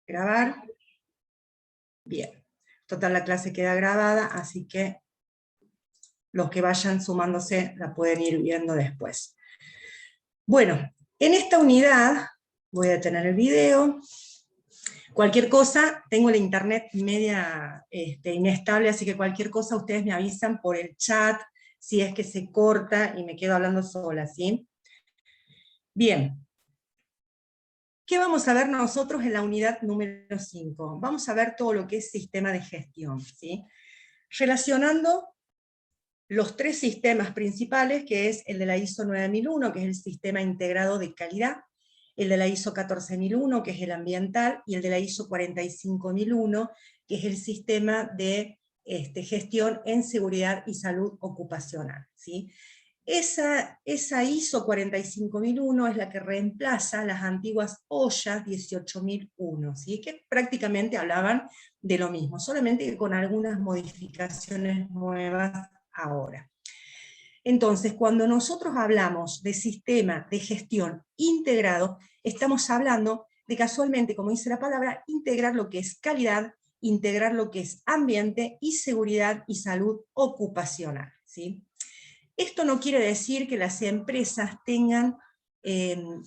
Grabar. Bien. Total, la clase queda grabada, así que los que vayan sumándose la pueden ir viendo después. Bueno, en esta unidad, voy a detener el video. Cualquier cosa, tengo la internet media inestable, así que cualquier cosa ustedes me avisan por el chat, si es que se corta y me quedo hablando sola, ¿sí? Bien. ¿Qué vamos a ver nosotros en la unidad número 5? Vamos a ver todo lo que es sistema de gestión, ¿sí? Relacionando los tres sistemas principales, que es el de la ISO 9001, que es el sistema integrado de calidad, el de la ISO 14001, que es el ambiental, y el de la ISO 45001, que es el sistema de gestión en seguridad y salud ocupacional, ¿sí? Esa ISO 45001 es la que reemplaza las antiguas OSHA 18001, ¿sí? Que prácticamente hablaban de lo mismo, solamente que con algunas modificaciones nuevas ahora. Entonces, cuando nosotros hablamos de sistema de gestión integrado, estamos hablando de casualmente, como dice la palabra, integrar lo que es calidad, integrar lo que es ambiente y seguridad y salud ocupacional, ¿sí? Esto no quiere decir que las empresas tengan,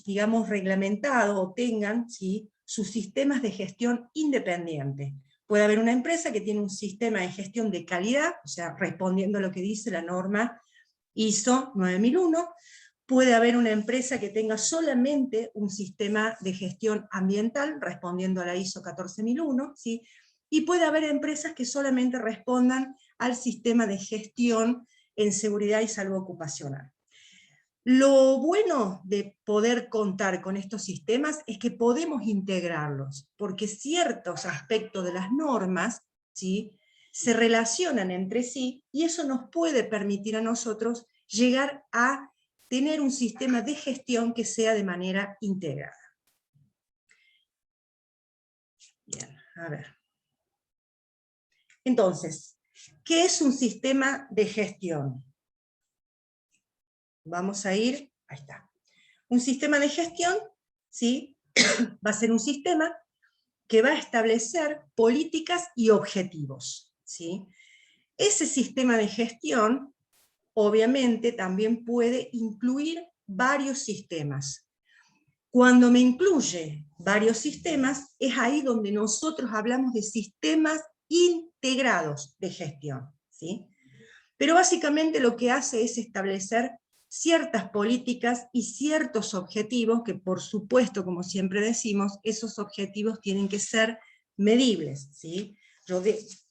digamos, reglamentado o tengan, ¿sí?, sus sistemas de gestión independientes. Puede haber una empresa que tiene un sistema de gestión de calidad, o sea, respondiendo a lo que dice la norma ISO 9001, puede haber una empresa que tenga solamente un sistema de gestión ambiental, respondiendo a la ISO 14001, ¿sí? Y puede haber empresas que solamente respondan al sistema de gestión en seguridad y salud ocupacional. Lo bueno de poder contar con estos sistemas es que podemos integrarlos, porque ciertos aspectos de las normas, ¿sí?, se relacionan entre sí, y eso nos puede permitir a nosotros llegar a tener un sistema de gestión que sea de manera integrada. Bien, a ver. Entonces, ¿qué es un sistema de gestión? Vamos a ir, ahí está. Un sistema de gestión, ¿sí?, va a ser un sistema que va a establecer políticas y objetivos, ¿sí? Ese sistema de gestión, obviamente, también puede incluir varios sistemas. Cuando me incluye varios sistemas, es ahí donde nosotros hablamos de sistemas integrados de gestión, ¿sí? Pero básicamente lo que hace es establecer ciertas políticas y ciertos objetivos que, por supuesto, como siempre decimos, esos objetivos tienen que ser medibles, ¿sí?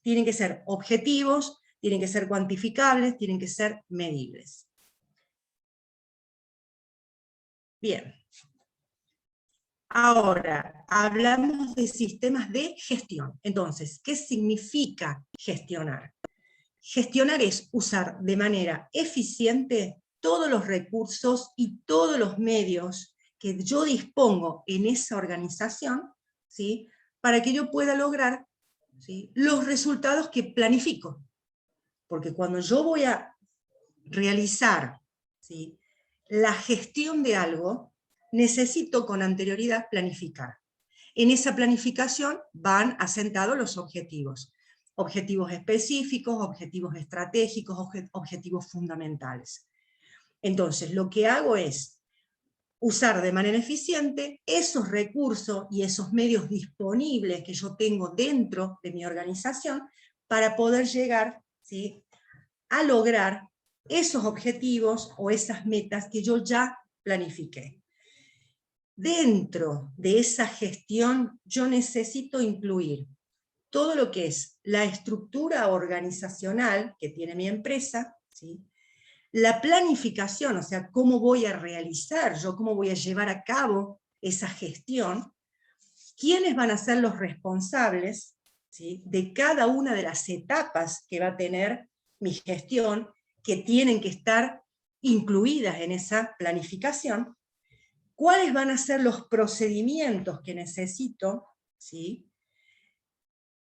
Tienen que ser objetivos, tienen que ser cuantificables, tienen que ser medibles. Bien. Ahora, hablamos de sistemas de gestión. Entonces, ¿qué significa gestionar? Gestionar es usar de manera eficiente todos los recursos y todos los medios que yo dispongo en esa organización, ¿sí?, para que yo pueda lograr, ¿sí?, los resultados que planifico. Porque cuando yo voy a realizar, ¿sí?, la gestión de algo, necesito con anterioridad planificar. En esa planificación van asentados los objetivos. Objetivos específicos, objetivos estratégicos, objetivos fundamentales. Entonces, lo que hago es usar de manera eficiente esos recursos y esos medios disponibles que yo tengo dentro de mi organización para poder llegar, ¿sí?, a lograr esos objetivos o esas metas que yo ya planifiqué. Dentro de esa gestión yo necesito incluir todo lo que es la estructura organizacional que tiene mi empresa, ¿sí?, la planificación, o sea, cómo voy a realizar yo, cómo voy a llevar a cabo esa gestión, quiénes van a ser los responsables, ¿sí?, de cada una de las etapas que va a tener mi gestión, que tienen que estar incluidas en esa planificación, cuáles van a ser los procedimientos que necesito, ¿sí?,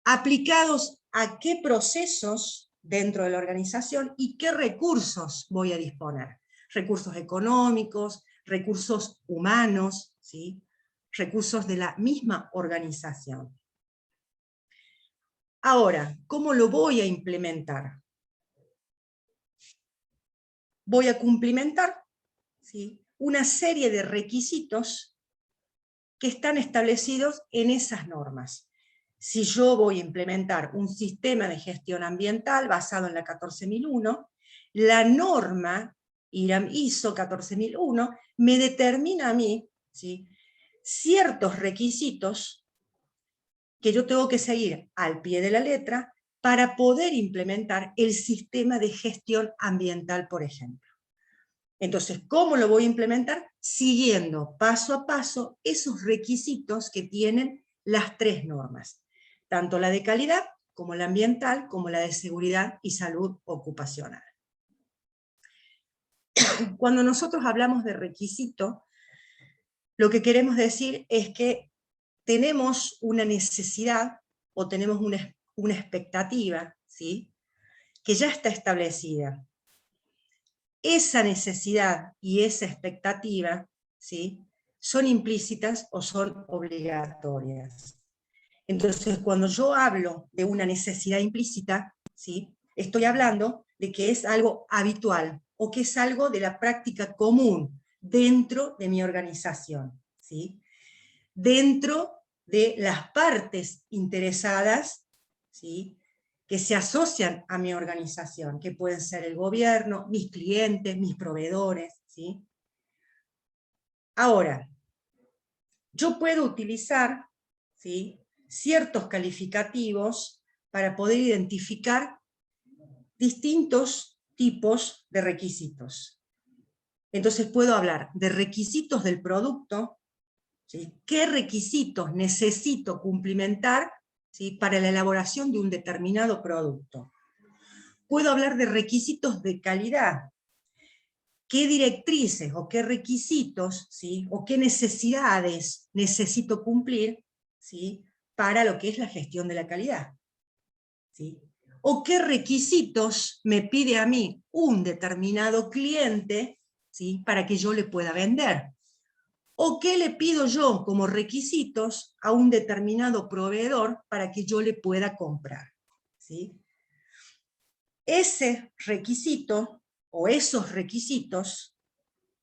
aplicados a qué procesos dentro de la organización y qué recursos voy a disponer. Recursos económicos, recursos humanos, ¿sí?, recursos de la misma organización. Ahora, ¿cómo lo voy a implementar? Voy a cumplimentar, ¿sí?, una serie de requisitos que están establecidos en esas normas. Si yo voy a implementar un sistema de gestión ambiental basado en la 14001, la norma ISO 14001 me determina a mí, ¿sí?, ciertos requisitos que yo tengo que seguir al pie de la letra para poder implementar el sistema de gestión ambiental, por ejemplo. Entonces, ¿cómo lo voy a implementar? Siguiendo paso a paso esos requisitos que tienen las tres normas, tanto la de calidad, como la ambiental, como la de seguridad y salud ocupacional. Cuando nosotros hablamos de requisito, lo que queremos decir es que tenemos una necesidad o tenemos una expectativa, ¿sí?, que ya está establecida. Esa necesidad y esa expectativa, ¿sí?, son implícitas o son obligatorias. Entonces, cuando yo hablo de una necesidad implícita, ¿sí?, estoy hablando de que es algo habitual o que es algo de la práctica común dentro de mi organización, ¿sí?, dentro de las partes interesadas, ¿sí?, que se asocian a mi organización, que pueden ser el gobierno, mis clientes, mis proveedores, ¿sí? Ahora, yo puedo utilizar, ¿sí?, ciertos calificativos para poder identificar distintos tipos de requisitos. Entonces puedo hablar de requisitos del producto, ¿sí?, qué requisitos necesito cumplimentar, ¿sí?, para la elaboración de un determinado producto. Puedo hablar de requisitos de calidad, qué directrices o qué requisitos, ¿sí?, o qué necesidades necesito cumplir, ¿sí?, para lo que es la gestión de la calidad, ¿sí?, o qué requisitos me pide a mí un determinado cliente, ¿sí?, para que yo le pueda vender, o qué le pido yo como requisitos a un determinado proveedor para que yo le pueda comprar, ¿sí? Ese requisito o esos requisitos,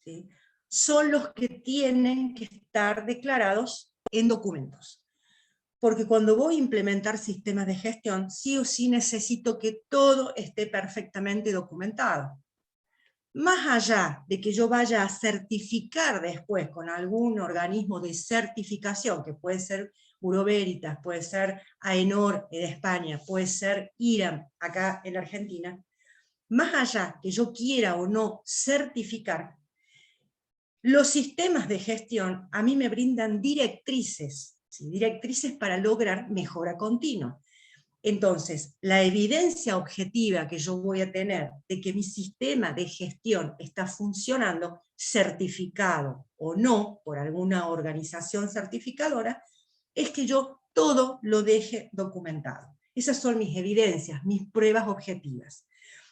¿sí?, son los que tienen que estar declarados en documentos. Porque cuando voy a implementar sistemas de gestión, sí o sí necesito que todo esté perfectamente documentado. Más allá de que yo vaya a certificar después con algún organismo de certificación, que puede ser Bureau Veritas, puede ser AENOR de España, puede ser IRAM acá en Argentina, más allá que yo quiera o no certificar, los sistemas de gestión a mí me brindan directrices, ¿sí?, directrices para lograr mejora continua. Entonces, la evidencia objetiva que yo voy a tener de que mi sistema de gestión está funcionando, certificado o no por alguna organización certificadora, es que yo todo lo deje documentado. Esas son mis evidencias, mis pruebas objetivas.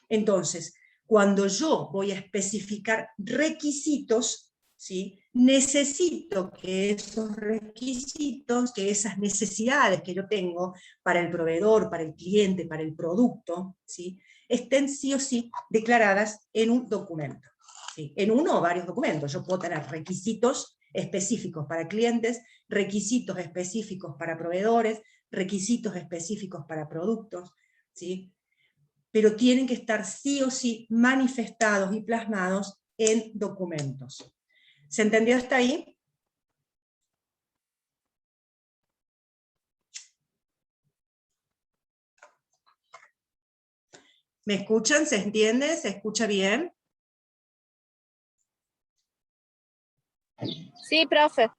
Entonces, cuando yo voy a especificar requisitos, ¿sí?, necesito que esos requisitos, que esas necesidades que yo tengo para el proveedor, para el cliente, para el producto, ¿sí?, estén sí o sí declaradas en un documento, ¿sí?, en uno o varios documentos. Yo puedo tener requisitos específicos para clientes, requisitos específicos para proveedores, requisitos específicos para productos, ¿sí?, pero tienen que estar sí o sí manifestados y plasmados en documentos. ¿Se entendió hasta ahí? ¿Me escuchan? ¿Se entiende? ¿Se escucha bien? Sí, profe.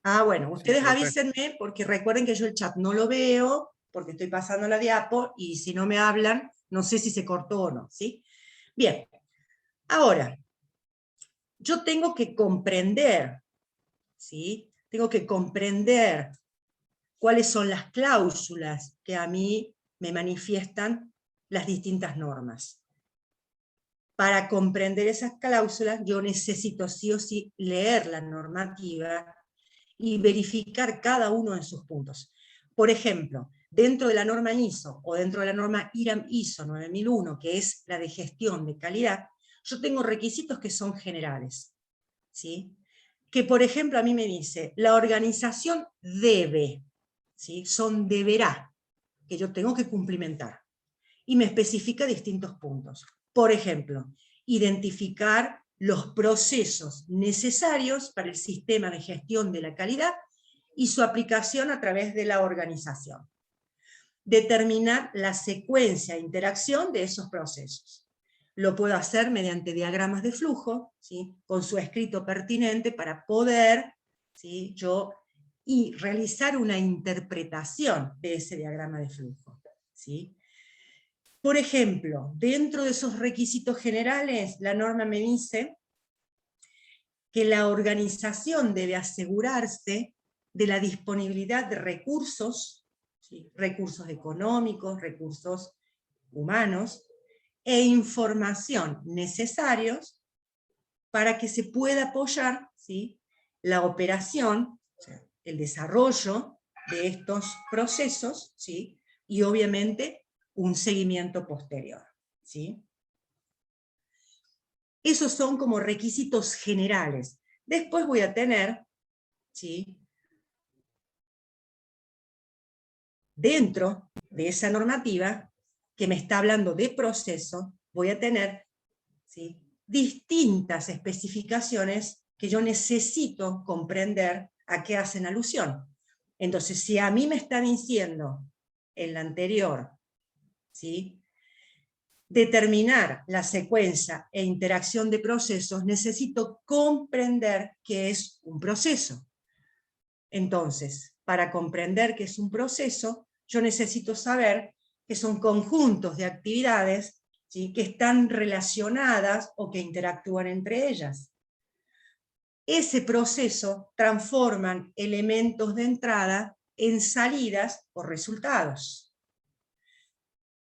Ah, bueno, ustedes profe. avísenme, porque recuerden que yo el chat no lo veo, porque estoy pasando la diapo, y si no me hablan, no sé si se cortó o no, ¿sí? Bien, ahora, yo tengo que comprender, ¿sí?, tengo que comprender cuáles son las cláusulas que a mí me manifiestan las distintas normas. Para comprender esas cláusulas, yo necesito sí o sí leer la normativa y verificar cada uno de sus puntos. Por ejemplo, dentro de la norma ISO o dentro de la norma IRAM ISO 9001, que es la de gestión de calidad, yo tengo requisitos que son generales, ¿sí? Que por ejemplo a mí me dice, la organización debe, ¿sí? Son deberá, que yo tengo que cumplimentar. Y me especifica distintos puntos. Por ejemplo, identificar los procesos necesarios para el sistema de gestión de la calidad y su aplicación a través de la organización. Determinar la secuencia de interacción de esos procesos. Lo puedo hacer mediante diagramas de flujo, ¿sí? Con su escrito pertinente para poder, ¿sí? Y realizar una interpretación de ese diagrama de flujo, ¿sí? Por ejemplo, dentro de esos requisitos generales, la norma me dice que la organización debe asegurarse de la disponibilidad de recursos, ¿sí? Recursos económicos, recursos humanos, e información necesarios para que se pueda apoyar, ¿sí? La operación, o sea, el desarrollo de estos procesos, ¿sí? Y obviamente un seguimiento posterior, ¿sí? Esos son como requisitos generales. Después voy a tener, ¿sí? Dentro de esa normativa que me está hablando de proceso, voy a tener, ¿sí? Distintas especificaciones que yo necesito comprender a qué hacen alusión. Entonces, si a mí me están diciendo en la anterior, ¿sí? Determinar la secuencia e interacción de procesos, necesito comprender qué es un proceso. Entonces, para comprender qué es un proceso, yo necesito saber que son conjuntos de actividades, ¿sí? Que están relacionadas o que interactúan entre ellas. Ese proceso transforman elementos de entrada en salidas o resultados.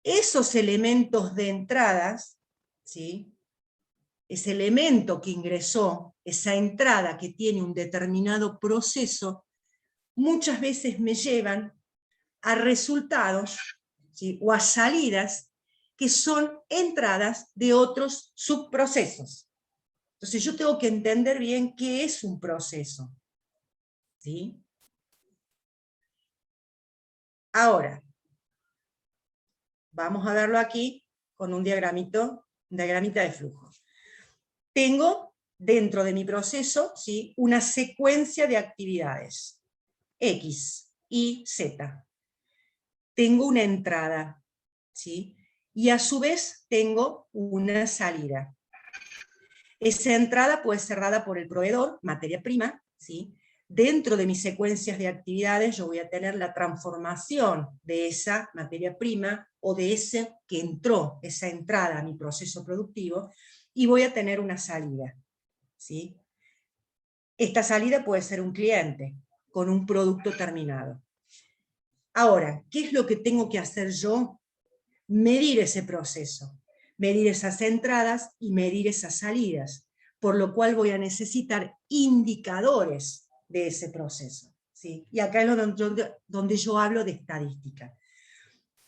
Esos elementos de entradas, ¿sí? Ese elemento que ingresó, esa entrada que tiene un determinado proceso, muchas veces me llevan a resultados, ¿sí? O a salidas que son entradas de otros subprocesos. Entonces yo tengo que entender bien qué es un proceso, ¿sí? Ahora, vamos a verlo aquí con un diagramita de flujo. Tengo dentro de mi proceso, ¿sí? Una secuencia de actividades, X, Y, Z. Tengo una entrada, ¿sí? Y a su vez tengo una salida. Esa entrada puede ser dada por el proveedor, materia prima, ¿sí? Dentro de mis secuencias de actividades yo voy a tener la transformación de esa materia prima o de ese que entró, esa entrada a mi proceso productivo, y voy a tener una salida, ¿sí? Esta salida puede ser un cliente con un producto terminado. Ahora, ¿qué es lo que tengo que hacer yo? Medir ese proceso, medir esas entradas y medir esas salidas, por lo cual voy a necesitar indicadores de ese proceso, ¿sí? Y acá es donde yo hablo de estadística.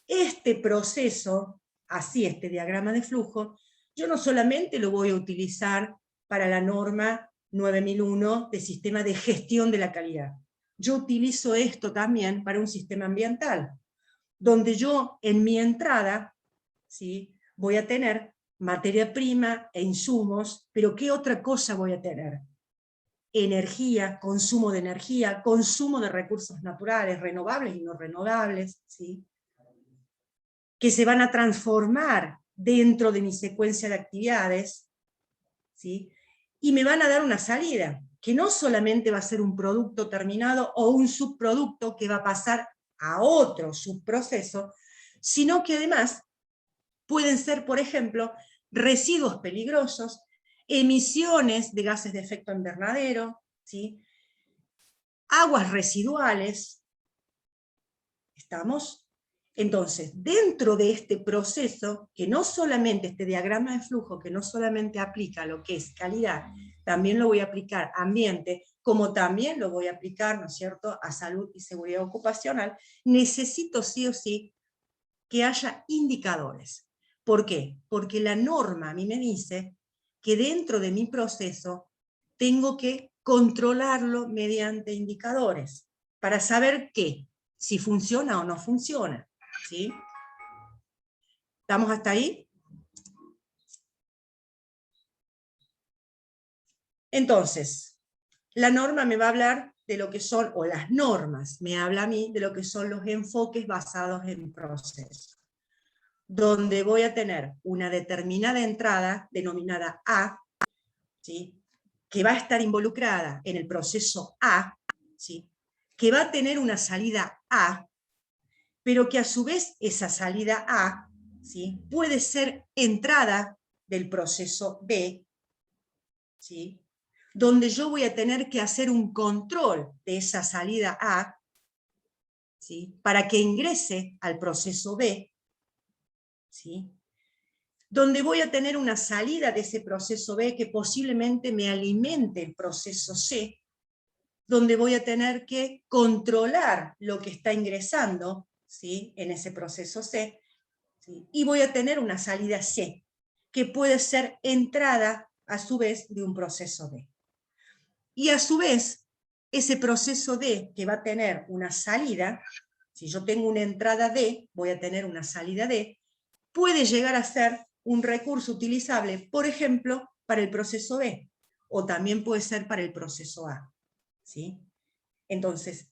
Este proceso, así este diagrama de flujo, yo no solamente lo voy a utilizar para la norma 9001 de sistema de gestión de la calidad. Yo utilizo esto también para un sistema ambiental, donde yo en mi entrada, ¿sí? Voy a tener materia prima e insumos, pero ¿qué otra cosa voy a tener? Energía, consumo de recursos naturales, renovables y no renovables, ¿sí? Que se van a transformar dentro de mi secuencia de actividades, ¿sí? Y me van a dar una salida, que no solamente va a ser un producto terminado o un subproducto que va a pasar a otro subproceso, sino que además pueden ser, por ejemplo, residuos peligrosos, emisiones de gases de efecto invernadero, ¿sí? Aguas residuales. ¿Estamos? Entonces, dentro de este proceso, que no solamente este diagrama de flujo, que no solamente aplica lo que es calidad, también lo voy a aplicar a ambiente, como también lo voy a aplicar, ¿no es cierto?, a salud y seguridad ocupacional, necesito sí o sí que haya indicadores. ¿Por qué? Porque la norma a mí me dice que dentro de mi proceso tengo que controlarlo mediante indicadores, para saber qué, si funciona o no funciona, ¿sí? ¿Estamos hasta ahí? Entonces, la norma me va a hablar de lo que son, o las normas me habla a mí de lo que son los enfoques basados en procesos, donde voy a tener una determinada entrada denominada A, ¿sí?, que va a estar involucrada en el proceso A, ¿sí?, que va a tener una salida A, pero que a su vez esa salida A, ¿sí?, puede ser entrada del proceso B, ¿sí?, donde yo voy a tener que hacer un control de esa salida A, ¿sí?, para que ingrese al proceso B, ¿sí?, donde voy a tener una salida de ese proceso B que posiblemente me alimente el proceso C, donde voy a tener que controlar lo que está ingresando, ¿sí?, en ese proceso C, ¿sí?, y voy a tener una salida C, que puede ser entrada a su vez de un proceso D. Y a su vez, ese proceso D que va a tener una salida, si yo tengo una entrada D, voy a tener una salida D, puede llegar a ser un recurso utilizable, por ejemplo, para el proceso B, o también puede ser para el proceso A, ¿sí? Entonces,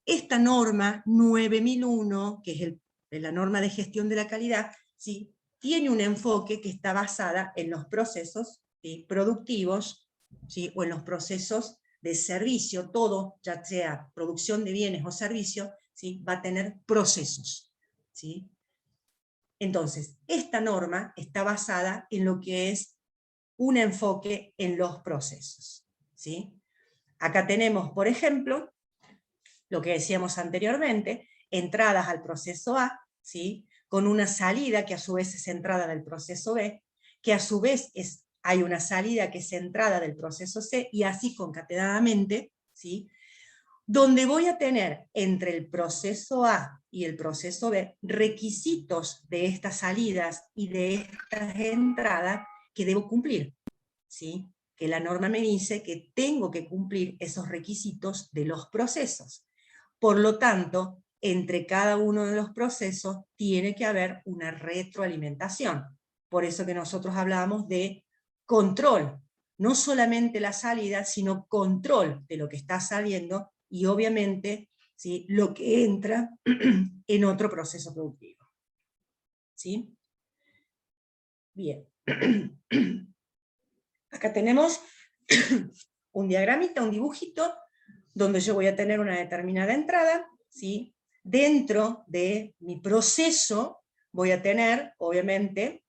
esta norma 9001, que es la norma de gestión de la calidad, ¿sí?, tiene un enfoque que está basada en los procesos, ¿sí?, productivos, ¿sí?, o en los procesos de servicio, todo, ya sea producción de bienes o servicios, ¿sí?, va a tener procesos, ¿sí? Entonces, esta norma está basada en lo que es un enfoque en los procesos, ¿sí? Acá tenemos, por ejemplo, lo que decíamos anteriormente, entradas al proceso A, ¿sí?, con una salida que a su vez es entrada del proceso B, que a su vez hay una salida que es entrada del proceso C, y así concatenadamente, ¿sí?, donde voy a tener entre el proceso A y el proceso B requisitos de estas salidas y de estas entradas que debo cumplir, ¿sí?, que la norma me dice que tengo que cumplir esos requisitos de los procesos. Por lo tanto, entre cada uno de los procesos tiene que haber una retroalimentación. Por eso que nosotros hablamos de control, no solamente la salida, sino control de lo que está saliendo y obviamente, ¿sí?, lo que entra en otro proceso productivo, ¿sí? Bien. Acá tenemos un diagramita, un dibujito, donde yo voy a tener una determinada entrada, ¿sí? Dentro de mi proceso voy a tener, obviamente,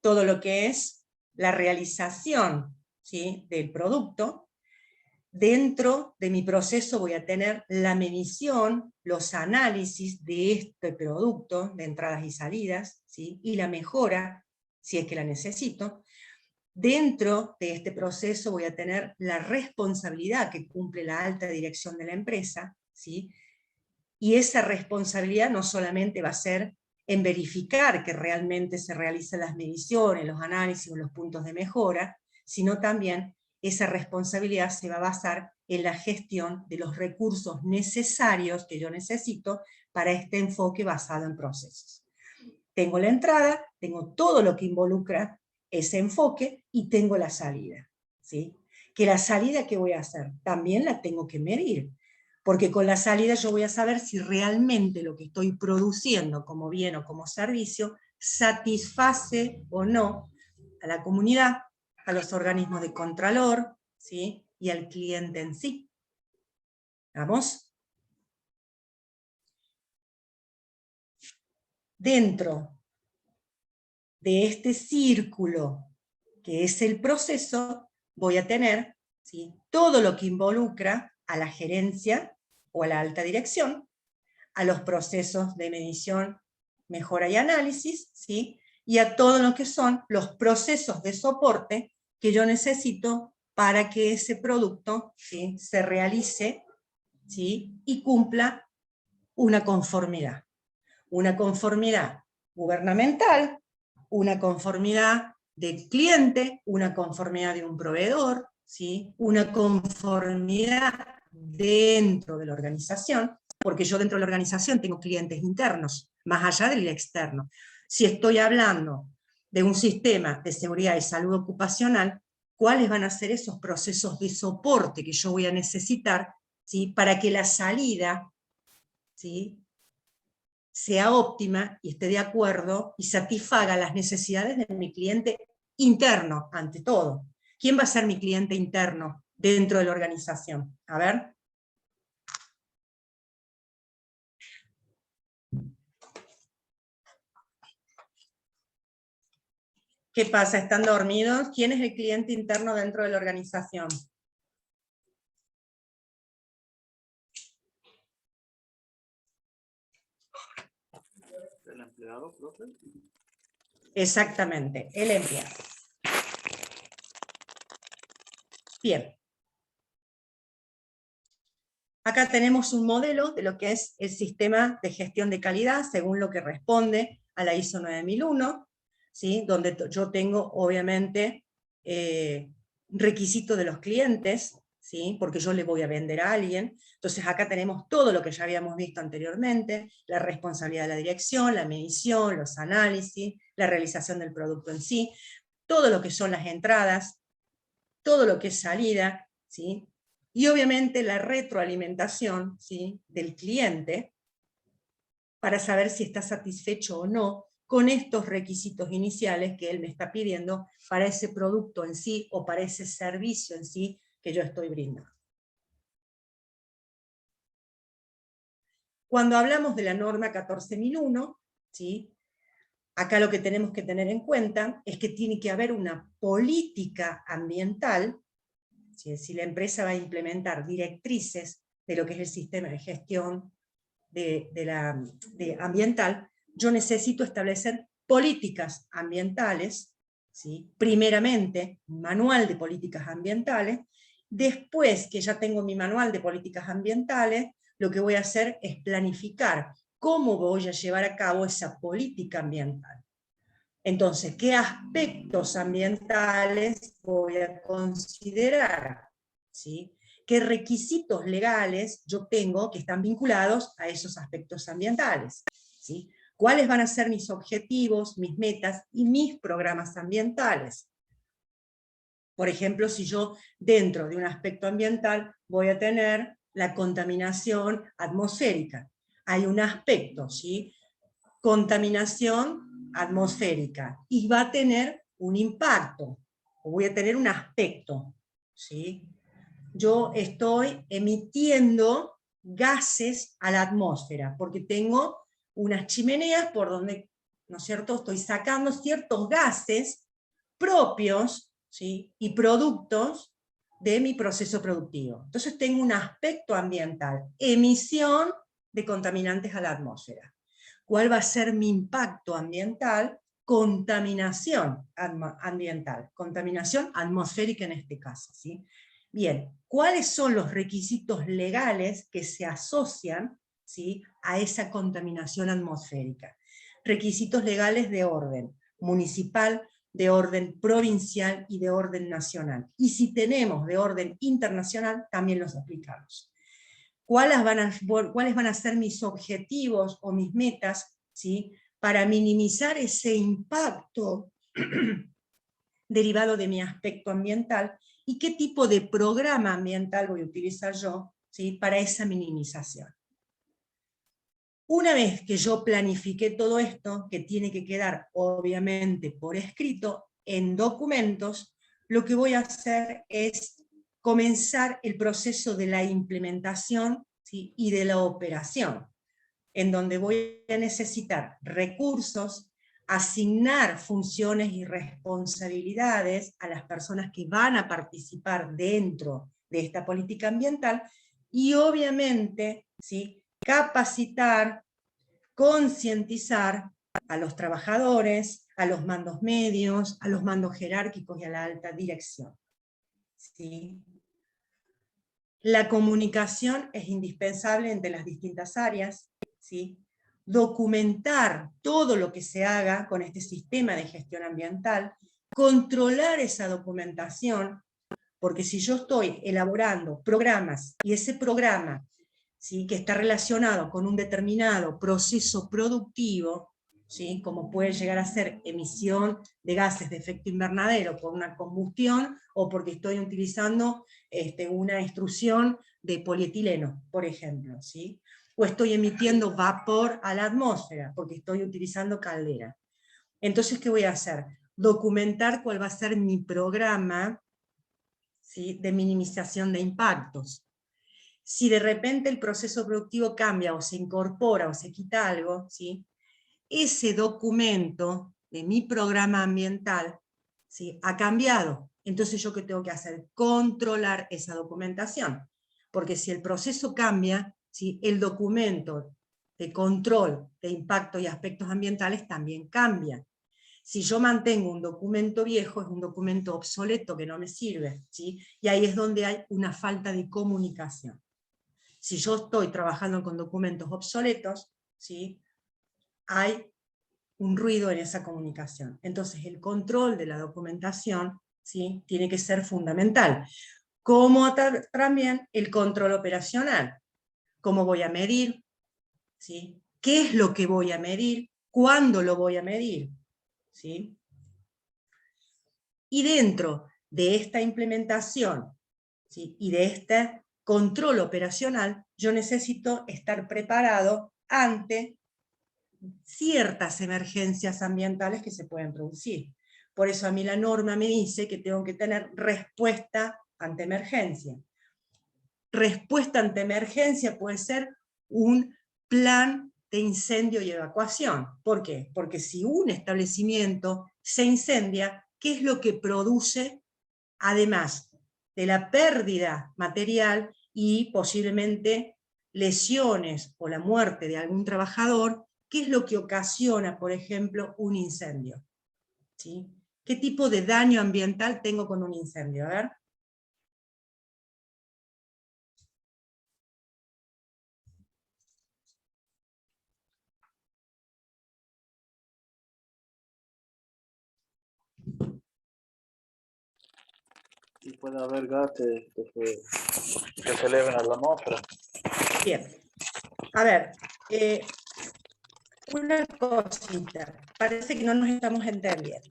todo lo que es la realización, ¿sí?, del producto. Dentro de mi proceso voy a tener la medición, los análisis de este producto, de entradas y salidas, ¿sí?, y la mejora, si es que la necesito. Dentro de este proceso voy a tener la responsabilidad que cumple la alta dirección de la empresa, ¿sí?, y esa responsabilidad no solamente va a ser en verificar que realmente se realicen las mediciones, los análisis o los puntos de mejora, sino también esa responsabilidad se va a basar en la gestión de los recursos necesarios que yo necesito para este enfoque basado en procesos. Tengo la entrada, tengo todo lo que involucra ese enfoque y tengo la salida, ¿sí? Que la salida, ¿qué voy a hacer? También la tengo que medir, porque con la salida yo voy a saber si realmente lo que estoy produciendo como bien o como servicio satisface o no a la comunidad, a los organismos de contralor, ¿sí?, y al cliente en sí. ¿Vamos? Dentro de este círculo que es el proceso, voy a tener, ¿sí?, todo lo que involucra a la gerencia o a la alta dirección, a los procesos de medición, mejora y análisis, ¿sí?, y a todo lo que son los procesos de soporte que yo necesito para que ese producto, ¿sí?, se realice, ¿sí?, y cumpla una conformidad. Una conformidad gubernamental, una conformidad del cliente, una conformidad de un proveedor, ¿sí?, una conformidad dentro de la organización, porque yo dentro de la organización tengo clientes internos, más allá del externo. Si estoy hablando de un sistema de seguridad y salud ocupacional, ¿cuáles van a ser esos procesos de soporte que yo voy a necesitar, ¿sí?, para que la salida, ¿sí?, sea óptima y esté de acuerdo y satisfaga las necesidades de mi cliente interno, ante todo? ¿Quién va a ser mi cliente interno dentro de la organización? A ver. ¿Qué pasa? ¿Están dormidos? ¿Quién es el cliente interno dentro de la organización? ¿El empleado, profe? Exactamente, el empleado. Bien. Acá tenemos un modelo de lo que es el sistema de gestión de calidad, según lo que responde a la ISO 9001, ¿sí?, donde yo tengo, obviamente, requisitos de los clientes, ¿sí?, porque yo le voy a vender a alguien. Entonces acá tenemos todo lo que ya habíamos visto anteriormente, la responsabilidad de la dirección, la medición, los análisis, la realización del producto en sí, todo lo que son las entradas, todo lo que es salida, ¿sí?, y obviamente la retroalimentación, ¿sí?, del cliente para saber si está satisfecho o no con estos requisitos iniciales que él me está pidiendo para ese producto en sí o para ese servicio en sí que yo estoy brindando. Cuando hablamos de la norma 14001, ¿sí?, acá lo que tenemos que tener en cuenta es que tiene que haber una política ambiental. Si la empresa va a implementar directrices de lo que es el sistema de gestión ambiental, yo necesito establecer políticas ambientales, ¿sí?, primeramente, un manual de políticas ambientales. Después que ya tengo mi manual de políticas ambientales, lo que voy a hacer es planificar cómo voy a llevar a cabo esa política ambiental. Entonces, ¿qué aspectos ambientales voy a considerar? ¿Sí? ¿Qué requisitos legales yo tengo que están vinculados a esos aspectos ambientales? ¿Sí? ¿Cuáles van a ser mis objetivos, mis metas y mis programas ambientales? Por ejemplo, si yo dentro de un aspecto ambiental voy a tener la contaminación atmosférica. Hay un aspecto, ¿sí?, contaminación atmosférica, y va a tener un impacto, o voy a tener un aspecto, ¿sí? Yo estoy emitiendo gases a la atmósfera, porque tengo unas chimeneas por donde, ¿no es cierto?, estoy sacando ciertos gases propios, ¿sí?, y productos de mi proceso productivo. Entonces tengo un aspecto ambiental, emisión de contaminantes a la atmósfera. ¿Cuál va a ser mi impacto ambiental? Contaminación ambiental, contaminación atmosférica en este caso, ¿sí? Bien, ¿cuáles son los requisitos legales que se asocian, ¿sí?, a esa contaminación atmosférica? Requisitos legales de orden municipal, de orden provincial y de orden nacional. Y si tenemos de orden internacional, también los aplicamos. ¿Cuáles van a ser mis objetivos o mis metas, ¿sí?, para minimizar ese impacto derivado de mi aspecto ambiental? ¿Y qué tipo de programa ambiental voy a utilizar yo, ¿sí?, para esa minimización? Una vez que yo planifiqué todo esto, que tiene que quedar obviamente por escrito, en documentos, lo que voy a hacer es comenzar el proceso de la implementación, ¿sí?, y de la operación, en donde voy a necesitar recursos, asignar funciones y responsabilidades a las personas que van a participar dentro de esta política ambiental, y obviamente, ¿sí?, capacitar, concientizar a los trabajadores, a los mandos medios, a los mandos jerárquicos y a la alta dirección. ¿sí? La comunicación es indispensable entre las distintas áreas, ¿sí? Documentar todo lo que se haga con este sistema de gestión ambiental, controlar esa documentación, porque si yo estoy elaborando programas y ese programa, ¿sí?, que está relacionado con un determinado proceso productivo, ¿sí?, como puede llegar a ser emisión de gases de efecto invernadero por una combustión o porque estoy utilizando una extrusión de polietileno, por ejemplo, ¿sí?, o estoy emitiendo vapor a la atmósfera porque estoy utilizando caldera. Entonces, ¿qué voy a hacer? Documentar cuál va a ser mi programa, ¿sí?, de minimización de impactos. Si de repente el proceso productivo cambia o se incorpora o se quita algo, ¿sí?, ese documento de mi programa ambiental, ¿sí?, ha cambiado. Entonces, ¿yo qué tengo que hacer? Controlar esa documentación. Porque si el proceso cambia, ¿sí?, el documento de control de impacto y aspectos ambientales también cambia. Si yo mantengo un documento viejo, es un documento obsoleto que no me sirve, ¿sí? Y ahí es donde hay una falta de comunicación. Si yo estoy trabajando con documentos obsoletos, ¿sí?, hay un ruido en esa comunicación. Entonces el control de la documentación, ¿sí?, tiene que ser fundamental. Como también el control operacional. ¿Cómo voy a medir? ¿Sí? ¿Qué es lo que voy a medir? ¿Cuándo lo voy a medir? ¿Sí? Y dentro de esta implementación, ¿sí?, y de este control operacional, yo necesito estar preparado ante ciertas emergencias ambientales que se pueden producir. Por eso a mí la norma me dice que tengo que tener respuesta ante emergencia. Respuesta ante emergencia puede ser un plan de incendio y evacuación. ¿Por qué? Porque si un establecimiento se incendia, ¿qué es lo que produce? Además de la pérdida material y posiblemente lesiones o la muerte de algún trabajador, ¿qué es lo que ocasiona, por ejemplo, un incendio? ¿Sí? ¿Qué tipo de daño ambiental tengo con un incendio? A ver. Y puede haber gases que se eleven a la atmósfera. Bien. A ver, una cosita. Parece que no nos estamos entendiendo.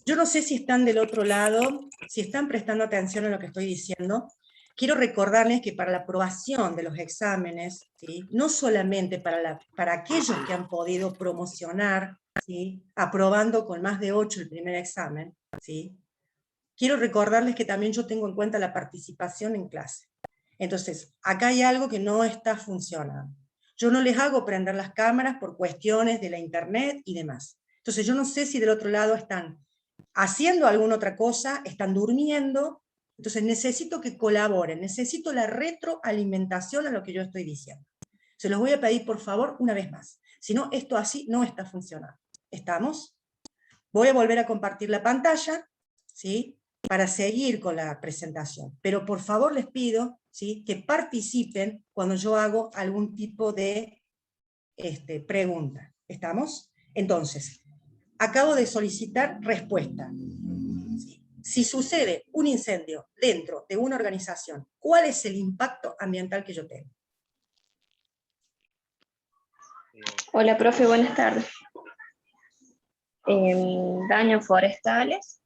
Yo no sé si están del otro lado, si están prestando atención a lo que estoy diciendo. Quiero recordarles que para la aprobación de los exámenes, ¿sí?, no solamente para aquellos que han podido promocionar, ¿sí?, aprobando con más de 8 el primer examen, ¿sí?, quiero recordarles que también yo tengo en cuenta la participación en clase. Entonces, acá hay algo que no está funcionando. Yo no les hago prender las cámaras por cuestiones de la internet y demás. Entonces, yo no sé si del otro lado están haciendo alguna otra cosa, están durmiendo. Entonces necesito que colaboren, necesito la retroalimentación a lo que yo estoy diciendo. Se los voy a pedir por favor una vez más. Si no, esto así no está funcionando. ¿Estamos? Voy a volver a compartir la pantalla, ¿sí?, para seguir con la presentación. Pero por favor les pido, ¿sí?, que participen cuando yo hago algún tipo de pregunta. ¿Estamos? Entonces, acabo de solicitar respuesta. Si sucede un incendio dentro de una organización, ¿cuál es el impacto ambiental que yo tengo? Hola, profe, buenas tardes. Daños forestales.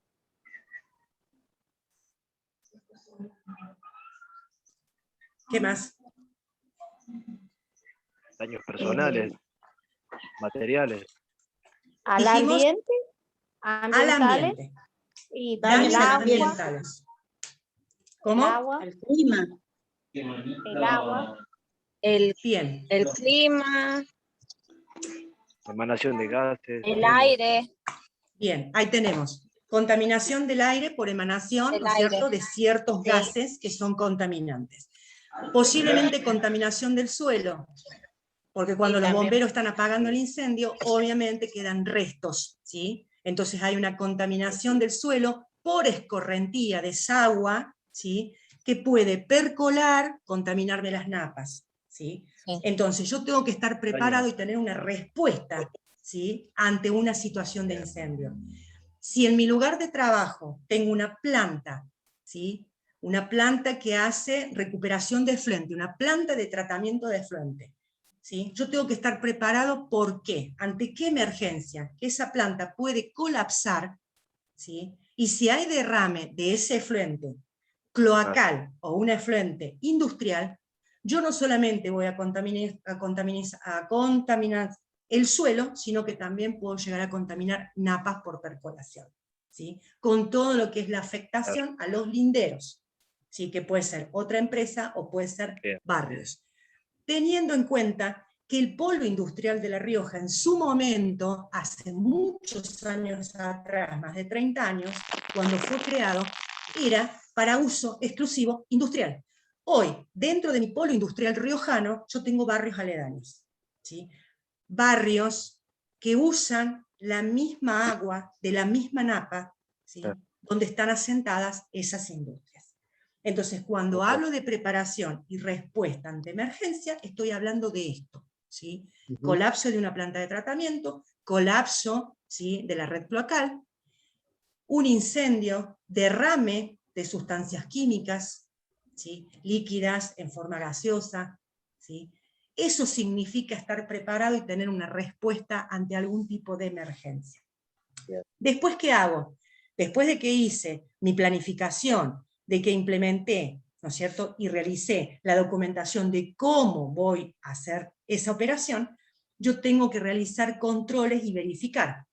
¿Qué más? Daños personales, materiales. Al Dijimos ambiente, al ambientales ambiente. y Daños el agua, ambientales. ¿Cómo? el agua, El clima. el agua, el Bien. clima, Emanación de gases. el aire, Bien, ahí tenemos. Contaminación del aire por emanación, ¿no es cierto?, de ciertos sí. gases que son contaminantes. Posiblemente contaminación del suelo, porque cuando los también. bomberos están apagando el incendio, obviamente quedan restos, ¿sí? Entonces hay una contaminación del suelo por escorrentía, desagua, ¿sí? Que puede percolar, contaminarme las napas, ¿sí? Sí. Entonces yo tengo que estar preparado y tener una respuesta, ¿sí? Ante una situación de incendio. Si en mi lugar de trabajo tengo una planta, ¿sí? Una planta que hace recuperación de efluente, una planta de tratamiento de efluente, ¿sí? Yo tengo que estar preparado, ¿por qué? ¿Ante qué emergencia? Que esa planta puede colapsar, ¿sí? Y si hay derrame de ese efluente cloacal o un efluente industrial, yo no solamente voy a contaminar el suelo, sino que también puedo llegar a contaminar napas por percolación, ¿sí? Con todo lo que es la afectación a los linderos, ¿sí? Que puede ser otra empresa o puede ser barrios. Teniendo en cuenta que el polo industrial de La Rioja en su momento, hace muchos años atrás, más de 30 años, cuando fue creado, era para uso exclusivo industrial. Hoy, dentro de mi polo industrial riojano, yo tengo barrios aledaños, ¿sí? Barrios que usan la misma agua de la misma napa, ¿sí? Donde están asentadas esas industrias. Entonces, cuando hablo de preparación y respuesta ante emergencia, estoy hablando de esto, ¿sí? Colapso de una planta de tratamiento, colapso, ¿sí? De la red cloacal, un incendio, derrame de sustancias químicas, ¿sí? Líquidas en forma gaseosa, ¿sí? Eso significa estar preparado y tener una respuesta ante algún tipo de emergencia. Después, ¿qué hago? Después de que hice mi planificación, de que implementé, ¿no es cierto?, y realicé la documentación de cómo voy a hacer esa operación, yo tengo que realizar controles y verificar.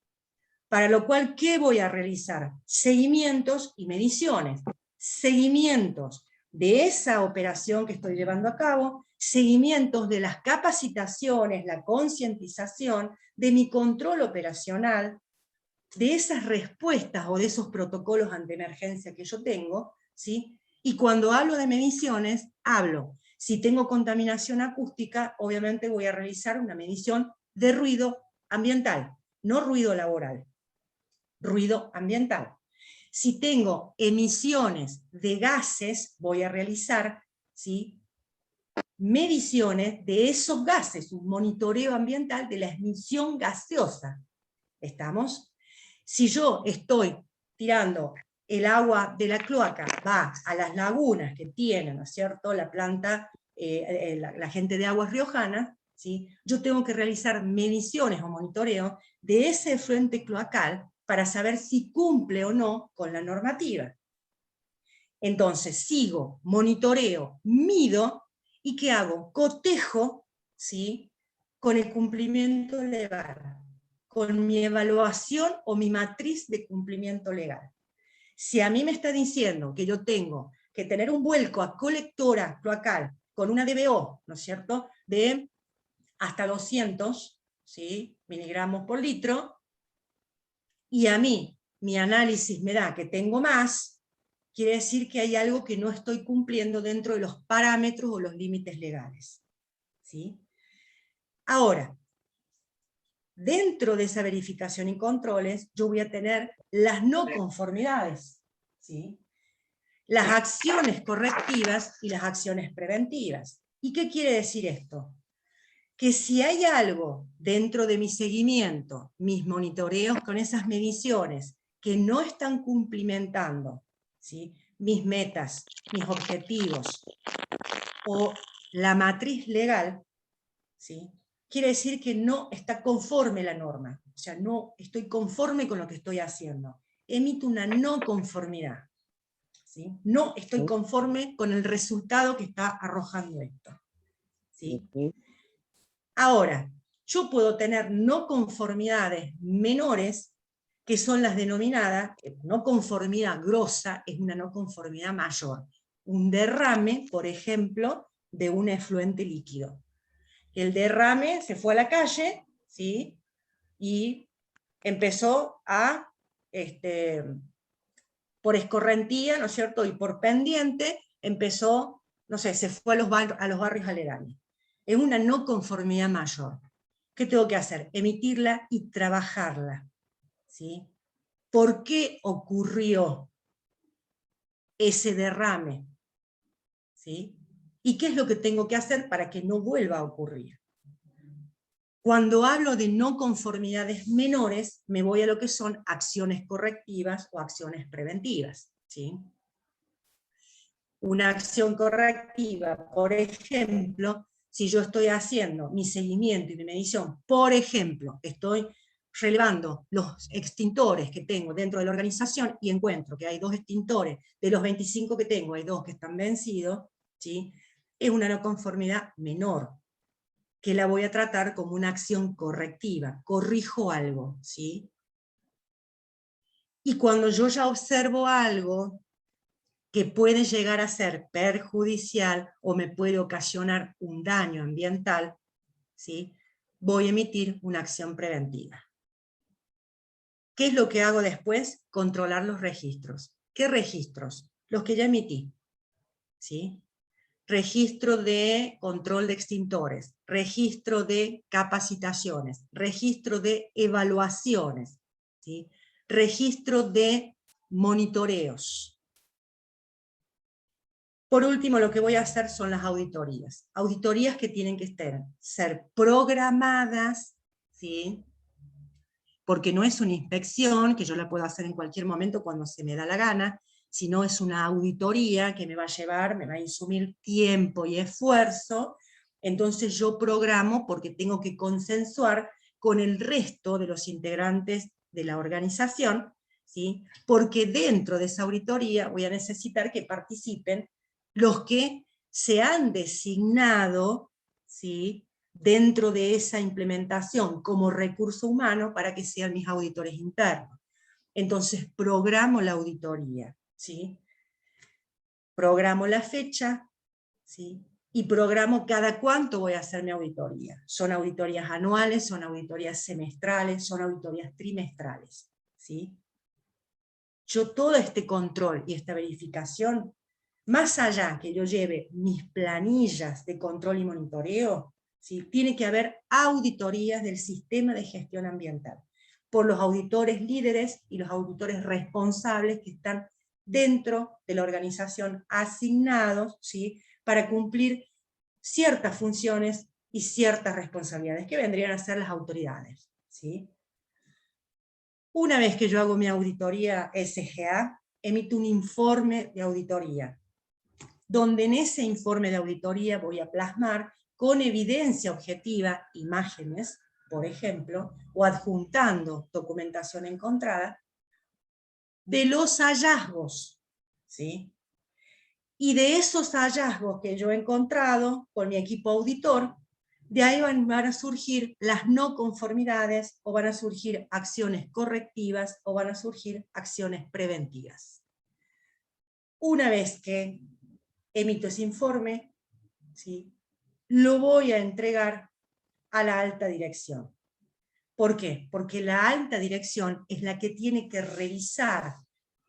Para lo cual, ¿qué voy a realizar? Seguimientos y mediciones. Seguimientos de esa operación que estoy llevando a cabo, seguimientos de las capacitaciones, la concientización, de mi control operacional, de esas respuestas o de esos protocolos ante emergencia que yo tengo, ¿sí? Y cuando hablo de mediciones, hablo, si tengo contaminación acústica, obviamente voy a realizar una medición de ruido ambiental, no ruido laboral, ruido ambiental. Si tengo emisiones de gases, voy a realizar, ¿sí?, mediciones de esos gases, un monitoreo ambiental de la emisión gaseosa. ¿Estamos? Si yo estoy tirando el agua de la cloaca, va a las lagunas que tienen, ¿no es cierto?, la planta, la gente de Aguas Riojanas, ¿sí?, yo tengo que realizar mediciones o monitoreo de ese efluente cloacal para saber si cumple o no con la normativa. Entonces sigo, monitoreo, mido, ¿y qué hago? Cotejo, ¿sí?, con el cumplimiento legal, con mi evaluación o mi matriz de cumplimiento legal. Si a mí me está diciendo que yo tengo que tener un vuelco a colectora cloacal con una DBO, ¿no es cierto?, de hasta 200, ¿sí?, miligramos por litro, y a mí mi análisis me da que tengo más, quiere decir que hay algo que no estoy cumpliendo dentro de los parámetros o los límites legales, ¿sí? Ahora, dentro de esa verificación y controles, yo voy a tener las no conformidades, ¿sí?, las acciones correctivas y las acciones preventivas. ¿Y qué quiere decir esto? Que si hay algo dentro de mi seguimiento, mis monitoreos con esas mediciones, que no están cumplimentando, ¿sí?, mis metas, mis objetivos, o la matriz legal, ¿sí?, quiere decir que no está conforme la norma, o sea, no estoy conforme con lo que estoy haciendo. Emito una no conformidad, ¿sí? No estoy conforme con el resultado que está arrojando esto, ¿sí? Ahora, yo puedo tener no conformidades menores, que son las denominadas, no conformidad grosa es una no conformidad mayor. Un derrame, por ejemplo, de un efluente líquido. El derrame se fue a la calle, ¿sí?, y empezó a, por escorrentía, ¿no es cierto?, y por pendiente, empezó, no sé, se fue a los barrios aledaños. Es una no conformidad mayor. ¿Qué tengo que hacer? Emitirla y trabajarla, ¿sí? ¿Por qué ocurrió? ese derrame, ¿sí? ¿Y qué es lo que tengo que hacer para que no vuelva a ocurrir? Cuando hablo de no conformidades menores, me voy a lo que son acciones correctivas o acciones preventivas, ¿sí? Una acción correctiva, por ejemplo, si yo estoy haciendo mi seguimiento y mi medición, por ejemplo, estoy relevando los extintores que tengo dentro de la organización y encuentro que hay 2 extintores, de los 25 que tengo hay 2 que están vencidos, ¿sí? Es una no conformidad menor, que la voy a tratar como una acción correctiva, corrijo algo, ¿sí? Y cuando yo ya observo algo que puede llegar a ser perjudicial o me puede ocasionar un daño ambiental, ¿sí? Voy a emitir una acción preventiva. ¿Qué es lo que hago después? Controlar los registros. ¿Qué registros? Los que ya emití, ¿sí? Registro de control de extintores, registro de capacitaciones, registro de evaluaciones, ¿sí? Registro de monitoreos. Por último, lo que voy a hacer son las auditorías. Auditorías que tienen que ser programadas, ¿sí? Porque no es una inspección, que yo la puedo hacer en cualquier momento cuando se me da la gana, sino es una auditoría que me va a llevar, me va a insumir tiempo y esfuerzo. Entonces yo programo porque tengo que consensuar con el resto de los integrantes de la organización, ¿sí? Porque dentro de esa auditoría voy a necesitar que participen los que se han designado, ¿sí?, dentro de esa implementación como recurso humano para que sean mis auditores internos. Entonces programo la auditoría, ¿sí? Programo la fecha, ¿sí? Y programo cada cuánto voy a hacer mi auditoría. Son auditorías anuales, son auditorías semestrales, son auditorías trimestrales, ¿sí? Yo todo este control y esta verificación, más allá que yo lleve mis planillas de control y monitoreo, ¿sí?, tiene que haber auditorías del sistema de gestión ambiental, por los auditores líderes y los auditores responsables que están dentro de la organización asignados, ¿sí?, para cumplir ciertas funciones y ciertas responsabilidades que vendrían a ser las autoridades, ¿sí? Una vez que yo hago mi auditoría SGA, emito un informe de auditoría, donde en ese informe de auditoría voy a plasmar con evidencia objetiva, imágenes, por ejemplo, o adjuntando documentación encontrada, de los hallazgos, ¿sí? Y de esos hallazgos que yo he encontrado con mi equipo auditor, de ahí van a surgir las no conformidades, o van a surgir acciones correctivas, o van a surgir acciones preventivas. Una vez que emito ese informe, ¿sí?, lo voy a entregar a la alta dirección. ¿Por qué? Porque la alta dirección es la que tiene que revisar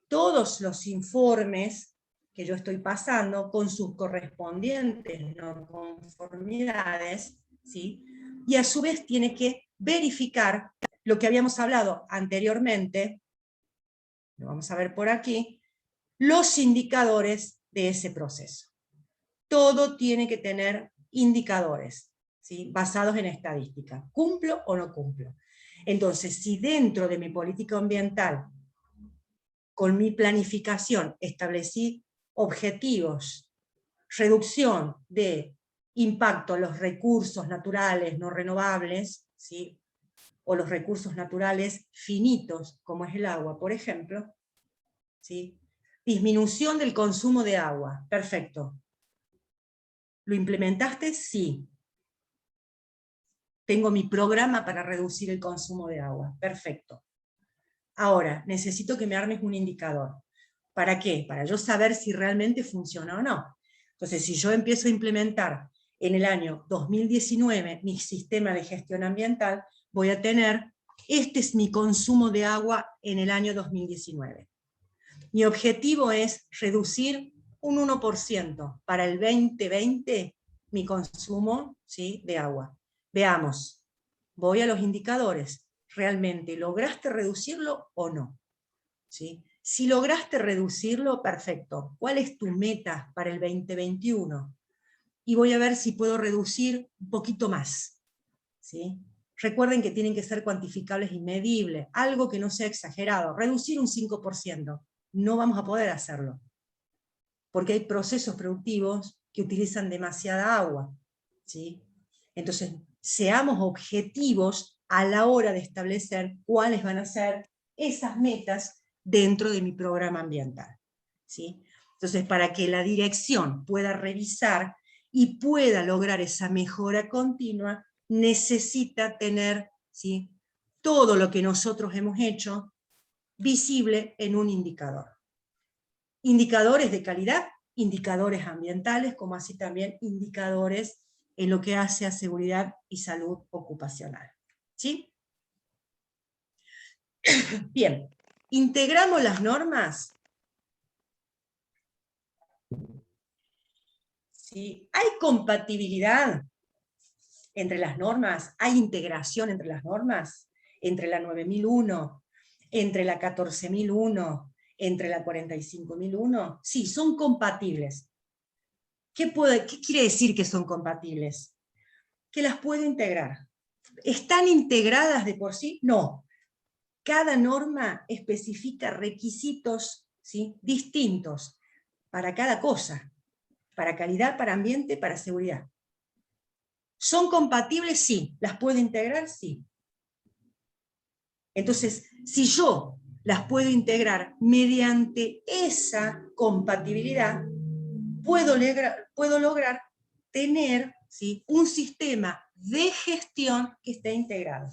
todos los informes que yo estoy pasando con sus correspondientes no conformidades, ¿sí? Y a su vez tiene que verificar lo que habíamos hablado anteriormente, lo vamos a ver por aquí, los indicadores de ese proceso. Todo tiene que tener indicadores, ¿sí?, basados en estadística. ¿Cumplo o no cumplo? Entonces, si dentro de mi política ambiental, con mi planificación, establecí objetivos, reducción de impacto a los recursos naturales no renovables, ¿sí?, o los recursos naturales finitos, como es el agua, por ejemplo, ¿sí?, disminución del consumo de agua, perfecto. ¿Lo implementaste? Sí. Tengo mi programa para reducir el consumo de agua, perfecto. Ahora, necesito que me armes un indicador. ¿Para qué? Para yo saber si realmente funciona o no. Entonces, si yo empiezo a implementar en el año 2019 mi sistema de gestión ambiental, voy a tener, este es mi consumo de agua en el año 2019. Mi objetivo es reducir un 1% para el 2020 mi consumo, ¿sí?, de agua. Veamos, voy a los indicadores. ¿Realmente lograste reducirlo o no? ¿Sí? Si lograste reducirlo, perfecto. ¿Cuál es tu meta para el 2021? Y voy a ver si puedo reducir un poquito más, ¿sí? Recuerden que tienen que ser cuantificables y medibles, algo que no sea exagerado. Reducir un 5%, no vamos a poder hacerlo, porque hay procesos productivos que utilizan demasiada agua, ¿sí? Entonces, seamos objetivos a la hora de establecer cuáles van a ser esas metas dentro de mi programa ambiental, ¿sí? Entonces, para que la dirección pueda revisar y pueda lograr esa mejora continua, necesita tener, ¿sí?, todo lo que nosotros hemos hecho visible en un indicador. Indicadores de calidad, indicadores ambientales, como así también indicadores en lo que hace a seguridad y salud ocupacional. ¿Sí? Bien, integramos las normas. ¿Sí? ¿Hay compatibilidad entre las normas? ¿Hay integración entre las normas? Entre la 9001, entre la 14001, entre la 45001. Sí, son compatibles. ¿Qué quiere decir que son compatibles? Que las puedo integrar. ¿Están integradas de por sí? No. Cada norma especifica requisitos, ¿sí?, distintos para cada cosa, para calidad, para ambiente, para seguridad. ¿Son compatibles? Sí. ¿Las puedo integrar? Sí. Entonces, si yo las puedo integrar mediante esa compatibilidad, puedo lograr tener, ¿sí?, un sistema de gestión que esté integrado,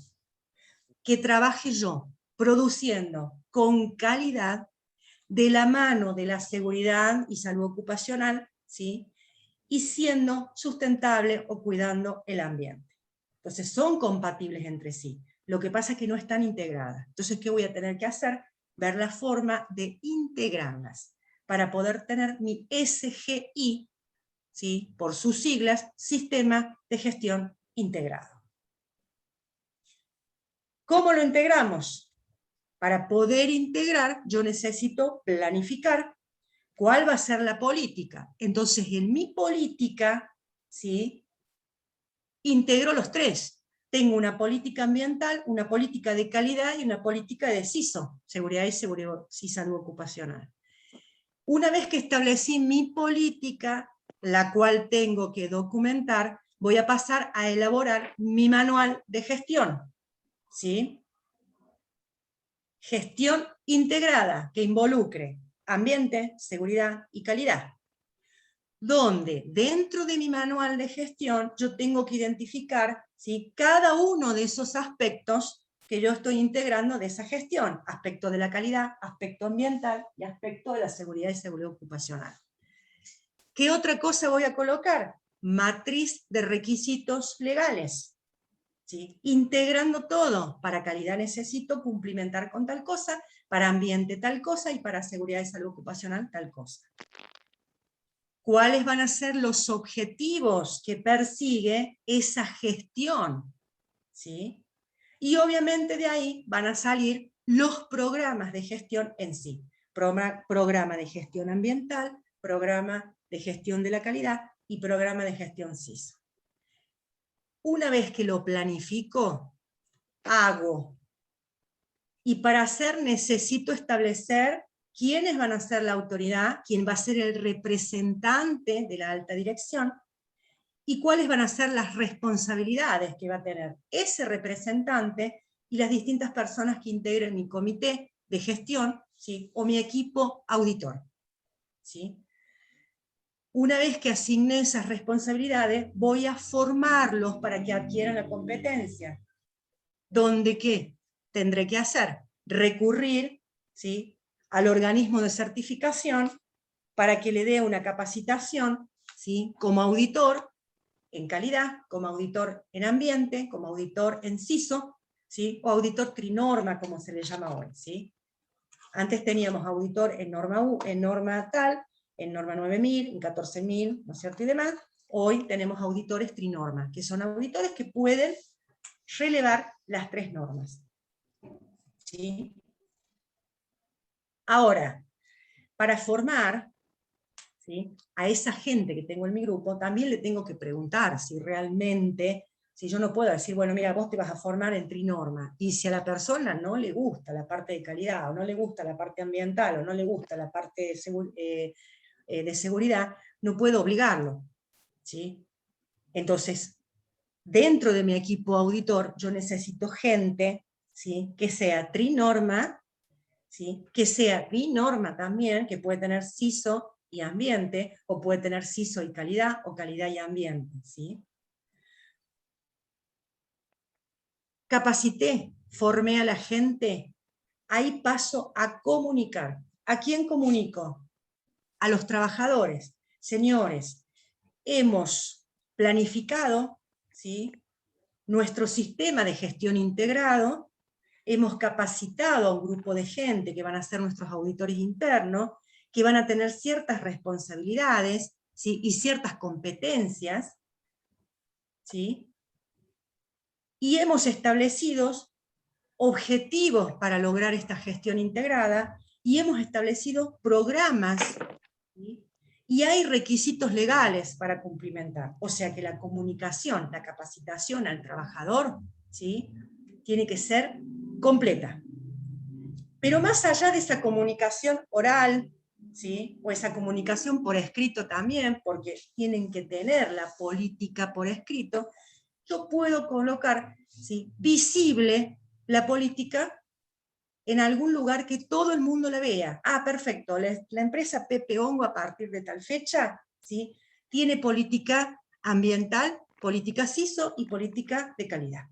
que trabaje yo produciendo con calidad de la mano de la seguridad y salud ocupacional, ¿sí?, y siendo sustentable o cuidando el ambiente. Entonces son compatibles entre sí. Lo que pasa es que no están integradas. Entonces, ¿qué voy a tener que hacer? Ver la forma de integrarlas para poder tener mi SGI, ¿sí?, por sus siglas, Sistema de Gestión Integrado. ¿Cómo lo integramos? Para poder integrar, yo necesito planificar cuál va a ser la política. Entonces, en mi política, ¿sí?, integro los tres. Tengo una política ambiental, una política de calidad y una política de SISO, seguridad y salud ocupacional. Una vez que establecí mi política, la cual tengo que documentar, voy a pasar a elaborar mi manual de gestión, ¿sí? Gestión integrada, que involucre ambiente, seguridad y calidad, donde dentro de mi manual de gestión yo tengo que identificar, ¿sí?, cada uno de esos aspectos que yo estoy integrando de esa gestión, aspecto de la calidad, aspecto ambiental y aspecto de la seguridad y seguridad ocupacional. ¿Qué otra cosa voy a colocar? Matriz de requisitos legales, ¿sí?, integrando todo. Para calidad necesito cumplimentar con tal cosa, para ambiente tal cosa y para seguridad y salud ocupacional tal cosa. ¿Cuáles van a ser los objetivos que persigue esa gestión? ¿Sí? Y obviamente de ahí van a salir los programas de gestión en sí. Programa de gestión ambiental, programa de gestión de la calidad y programa de gestión SISO. Una vez que lo planifico, hago. Y para hacer necesito establecer quiénes van a ser la autoridad, quién va a ser el representante de la alta dirección, y cuáles van a ser las responsabilidades que va a tener ese representante y las distintas personas que integren mi comité de gestión, ¿sí?, o mi equipo auditor, ¿sí? Una vez que asigné esas responsabilidades, voy a formarlos para que adquieran la competencia. ¿Dónde qué tendré que hacer? Recurrir, ¿sí?, al organismo de certificación para que le dé una capacitación, ¿sí?, como auditor en calidad, como auditor en ambiente, como auditor en SISO, ¿sí?, o auditor trinorma, como se le llama hoy, ¿sí? Antes teníamos auditor en norma tal, en norma 9000, en 14000, ¿no es cierto?, y demás. Hoy tenemos auditores trinorma, que son auditores que pueden relevar las tres normas, ¿sí? Ahora, para formar, ¿sí?, a esa gente que tengo en mi grupo, también le tengo que preguntar si realmente, si yo no puedo decir, bueno, mira, vos te vas a formar en Trinorma, y si a la persona no le gusta la parte de calidad, o no le gusta la parte ambiental, o no le gusta la parte de seguridad, no puedo obligarlo, ¿sí? Entonces, dentro de mi equipo auditor, yo necesito gente, ¿sí?, que sea Trinorma, ¿sí?, que sea binorma también, que puede tener CISO y ambiente, o puede tener CISO y calidad, o calidad y ambiente, ¿sí? Capacité, formé a la gente, ahí paso a comunicar. ¿A quién comunico? A los trabajadores. Señores, hemos planificado, ¿sí?, nuestro sistema de gestión integrado, hemos capacitado a un grupo de gente que van a ser nuestros auditores internos, que van a tener ciertas responsabilidades, ¿sí?, y ciertas competencias, ¿sí?, y hemos establecido objetivos para lograr esta gestión integrada, y hemos establecido programas, ¿sí?, y hay requisitos legales para cumplimentar. O sea que la comunicación, la capacitación al trabajador, ¿sí?, tiene que ser completa. Pero más allá de esa comunicación oral, ¿sí?, o esa comunicación por escrito también, porque tienen que tener la política por escrito, yo puedo colocar, ¿sí?, visible la política en algún lugar que todo el mundo la vea. Ah, perfecto, la empresa Pepe Hongo a partir de tal fecha, ¿sí?, tiene política ambiental, política CISO y política de calidad,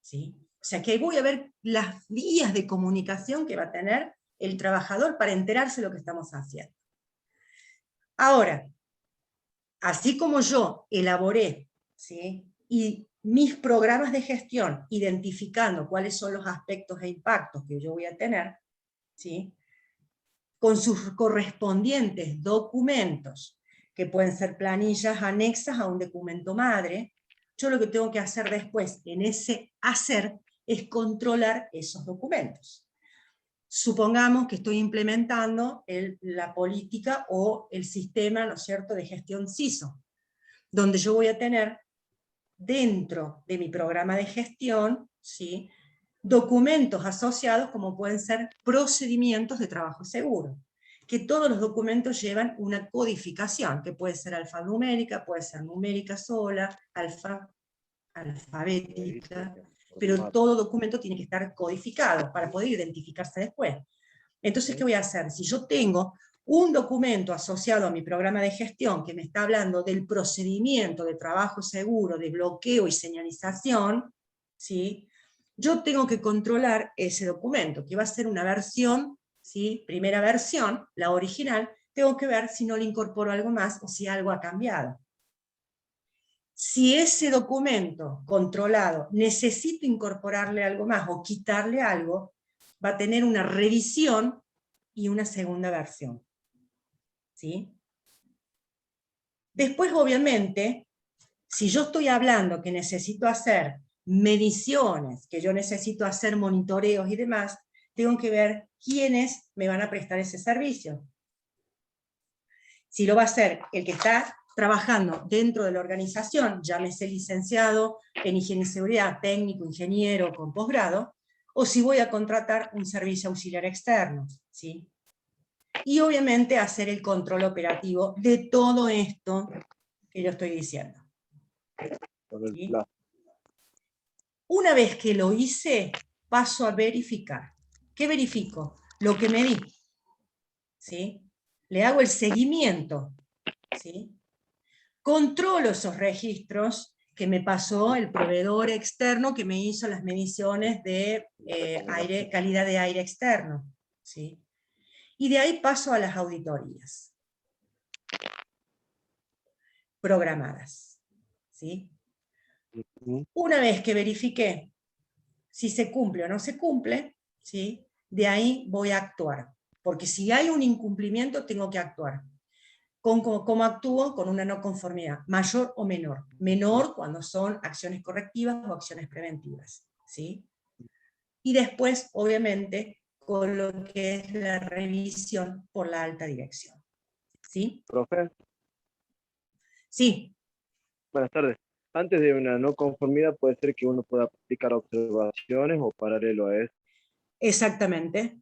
¿sí? O sea que ahí voy a ver las vías de comunicación que va a tener el trabajador para enterarse de lo que estamos haciendo. Ahora, así como yo elaboré, ¿sí?, y mis programas de gestión, identificando cuáles son los aspectos e impactos que yo voy a tener, ¿sí?, con sus correspondientes documentos, que pueden ser planillas anexas a un documento madre, yo lo que tengo que hacer después, en ese hacer, es controlar esos documentos. Supongamos que estoy implementando la política o el sistema, ¿no es cierto?, de gestión CISO, donde yo voy a tener dentro de mi programa de gestión, ¿sí?, documentos asociados como pueden ser procedimientos de trabajo seguro, que todos los documentos llevan una codificación, que puede ser alfanumérica, puede ser numérica sola, alfabética, pero todo documento tiene que estar codificado para poder identificarse después. Entonces, ¿qué voy a hacer? Si yo tengo un documento asociado a mi programa de gestión que me está hablando del procedimiento de trabajo seguro, de bloqueo y señalización, ¿sí?, yo tengo que controlar ese documento, que va a ser una versión, ¿sí?, primera versión, la original, tengo que ver si no le incorporo algo más o si algo ha cambiado. Si ese documento controlado necesito incorporarle algo más o quitarle algo, va a tener una revisión y una segunda versión, ¿sí? Después, obviamente, si yo estoy hablando que necesito hacer mediciones, que yo necesito hacer monitoreos y demás, tengo que ver quiénes me van a prestar ese servicio. Si lo va a hacer el que está trabajando dentro de la organización, llámese licenciado en higiene y seguridad, técnico, ingeniero, con posgrado, o si voy a contratar un servicio auxiliar externo, ¿sí? Y obviamente hacer el control operativo de todo esto que yo estoy diciendo, ¿sí? Una vez que lo hice, paso a verificar. ¿Qué verifico? Lo que me di, ¿sí? Le hago el seguimiento, ¿sí? Controlo esos registros que me pasó el proveedor externo que me hizo las mediciones de calidad de aire externo, ¿sí? Y de ahí paso a las auditorías programadas, ¿sí? Una vez que verifiqué si se cumple o no se cumple, ¿sí?, de ahí voy a actuar. Porque si hay un incumplimiento, tengo que actuar. ¿Cómo actúo? Con una no conformidad, mayor o menor. Menor cuando son acciones correctivas o acciones preventivas, ¿sí? Y después, obviamente, con lo que es la revisión por la alta dirección. ¿Sí? Profe, Sí, buenas tardes. Antes de una no conformidad puede ser que uno pueda aplicar observaciones o paralelo a eso. exactamente.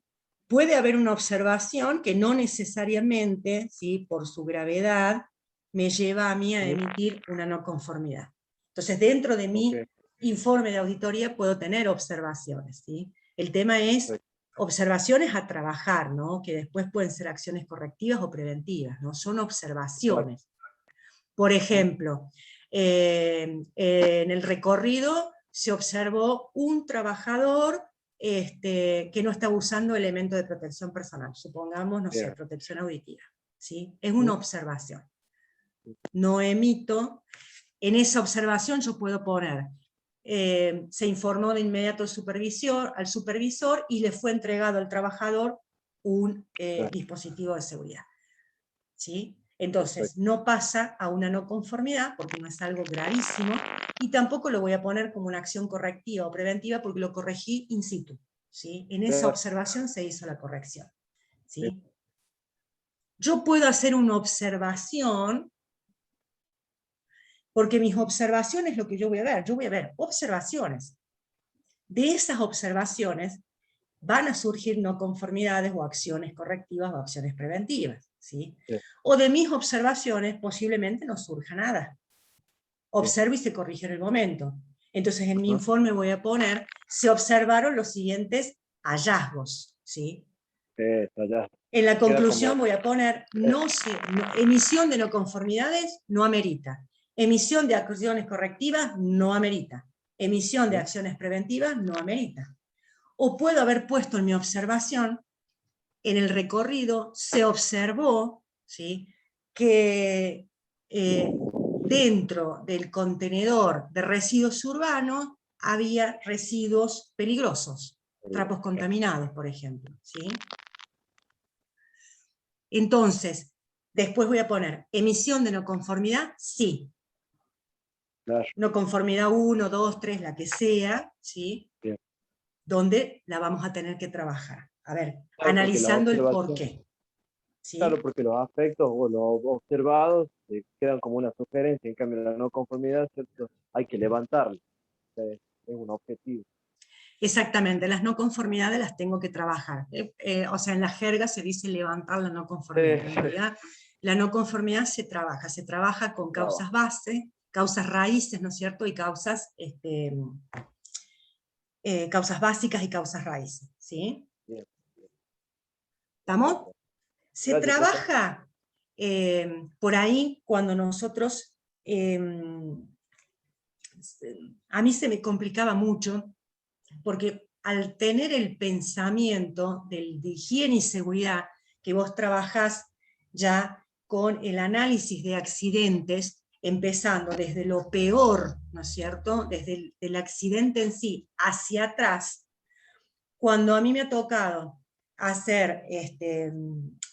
Puede haber una observación que no necesariamente, ¿sí?, por su gravedad, me lleva a mí a emitir una no conformidad. Entonces, dentro de mi informe de auditoría puedo tener observaciones, ¿sí? El tema es observaciones a trabajar, ¿no? Que después pueden ser acciones correctivas o preventivas, ¿no? Son observaciones. Por ejemplo, en el recorrido se observó un trabajador que no está usando elementos de protección personal, supongamos, no sé, protección auditiva, ¿sí? Es una observación. No emito, en esa observación yo puedo poner, se informó de inmediato al supervisor y le fue entregado al trabajador un dispositivo de seguridad, ¿sí? Entonces, no pasa a una no conformidad, porque no es algo gravísimo, y tampoco lo voy a poner como una acción correctiva o preventiva, porque lo corregí in situ, ¿sí? En esa observación se hizo la corrección, ¿sí? Yo puedo hacer una observación, porque mis observaciones, lo que yo voy a ver observaciones. De esas observaciones van a surgir no conformidades o acciones correctivas o acciones preventivas, ¿sí? O de mis observaciones posiblemente no surja nada. Observo y se corrige en el momento. Entonces en mi informe voy a poner, se observaron los siguientes hallazgos, ¿sí? En la conclusión voy a poner, emisión de no conformidades no amerita. Emisión de acciones correctivas no amerita. Emisión de acciones preventivas no amerita. O puedo haber puesto en mi observación, en el recorrido se observó, ¿sí?, que dentro del contenedor de residuos urbanos había residuos peligrosos, trapos contaminados, por ejemplo, ¿sí? Entonces, después voy a poner, emisión de no conformidad, sí. No conformidad 1, 2, 3, la que sea, ¿sí? Donde la vamos a tener que trabajar. A ver, analizando el porqué. ¿Sí? Claro, porque los aspectos o los observados quedan como una sugerencia, en cambio la no conformidad, ¿cierto?, hay que levantarla. Es un objetivo. Exactamente, las no conformidades las tengo que trabajar. O sea, en la jerga se dice levantar la no conformidad. En realidad, la no conformidad se trabaja con causas base, causas raíces, ¿no es cierto? Y causas, causas básicas y causas raíces, ¿sí? ¿Estamos? Se trabaja por ahí cuando nosotros, a mí se me complicaba mucho, porque al tener el pensamiento de higiene y seguridad, que vos trabajás ya con el análisis de accidentes, empezando desde lo peor, ¿no es cierto?, desde el accidente en sí hacia atrás, cuando a mí me ha tocado hacer,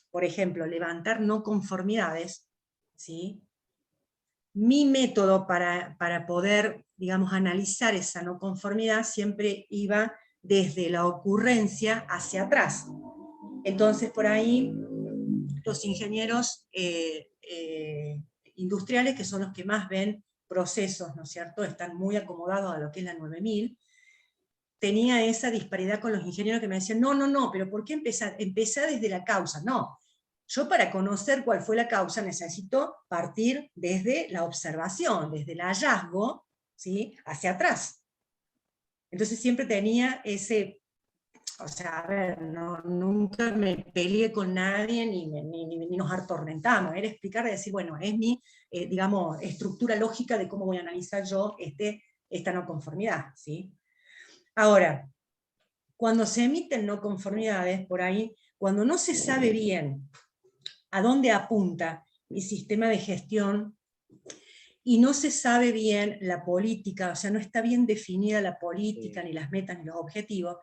por ejemplo, levantar no conformidades, ¿sí?, mi método para poder, digamos, analizar esa no conformidad siempre iba desde la ocurrencia hacia atrás. Entonces, por ahí, los ingenieros industriales, que son los que más ven procesos, ¿no es cierto?, están muy acomodados a lo que es la 9000, tenía esa disparidad con los ingenieros que me decían, no, pero ¿por qué empezar? Empezar desde la causa. No, yo para conocer cuál fue la causa necesito partir desde la observación, desde el hallazgo, ¿sí?, hacia atrás. Entonces siempre tenía ese, o sea, a ver, nunca me peleé con nadie ni nos atormentamos, era explicar y decir, bueno, es mi, digamos, estructura lógica de cómo voy a analizar yo esta no conformidad, ¿sí? Ahora, cuando se emiten no conformidades, por ahí, cuando no se sabe bien a dónde apunta mi sistema de gestión y no se sabe bien la política, o sea, no está bien definida la política, ni las metas, ni los objetivos,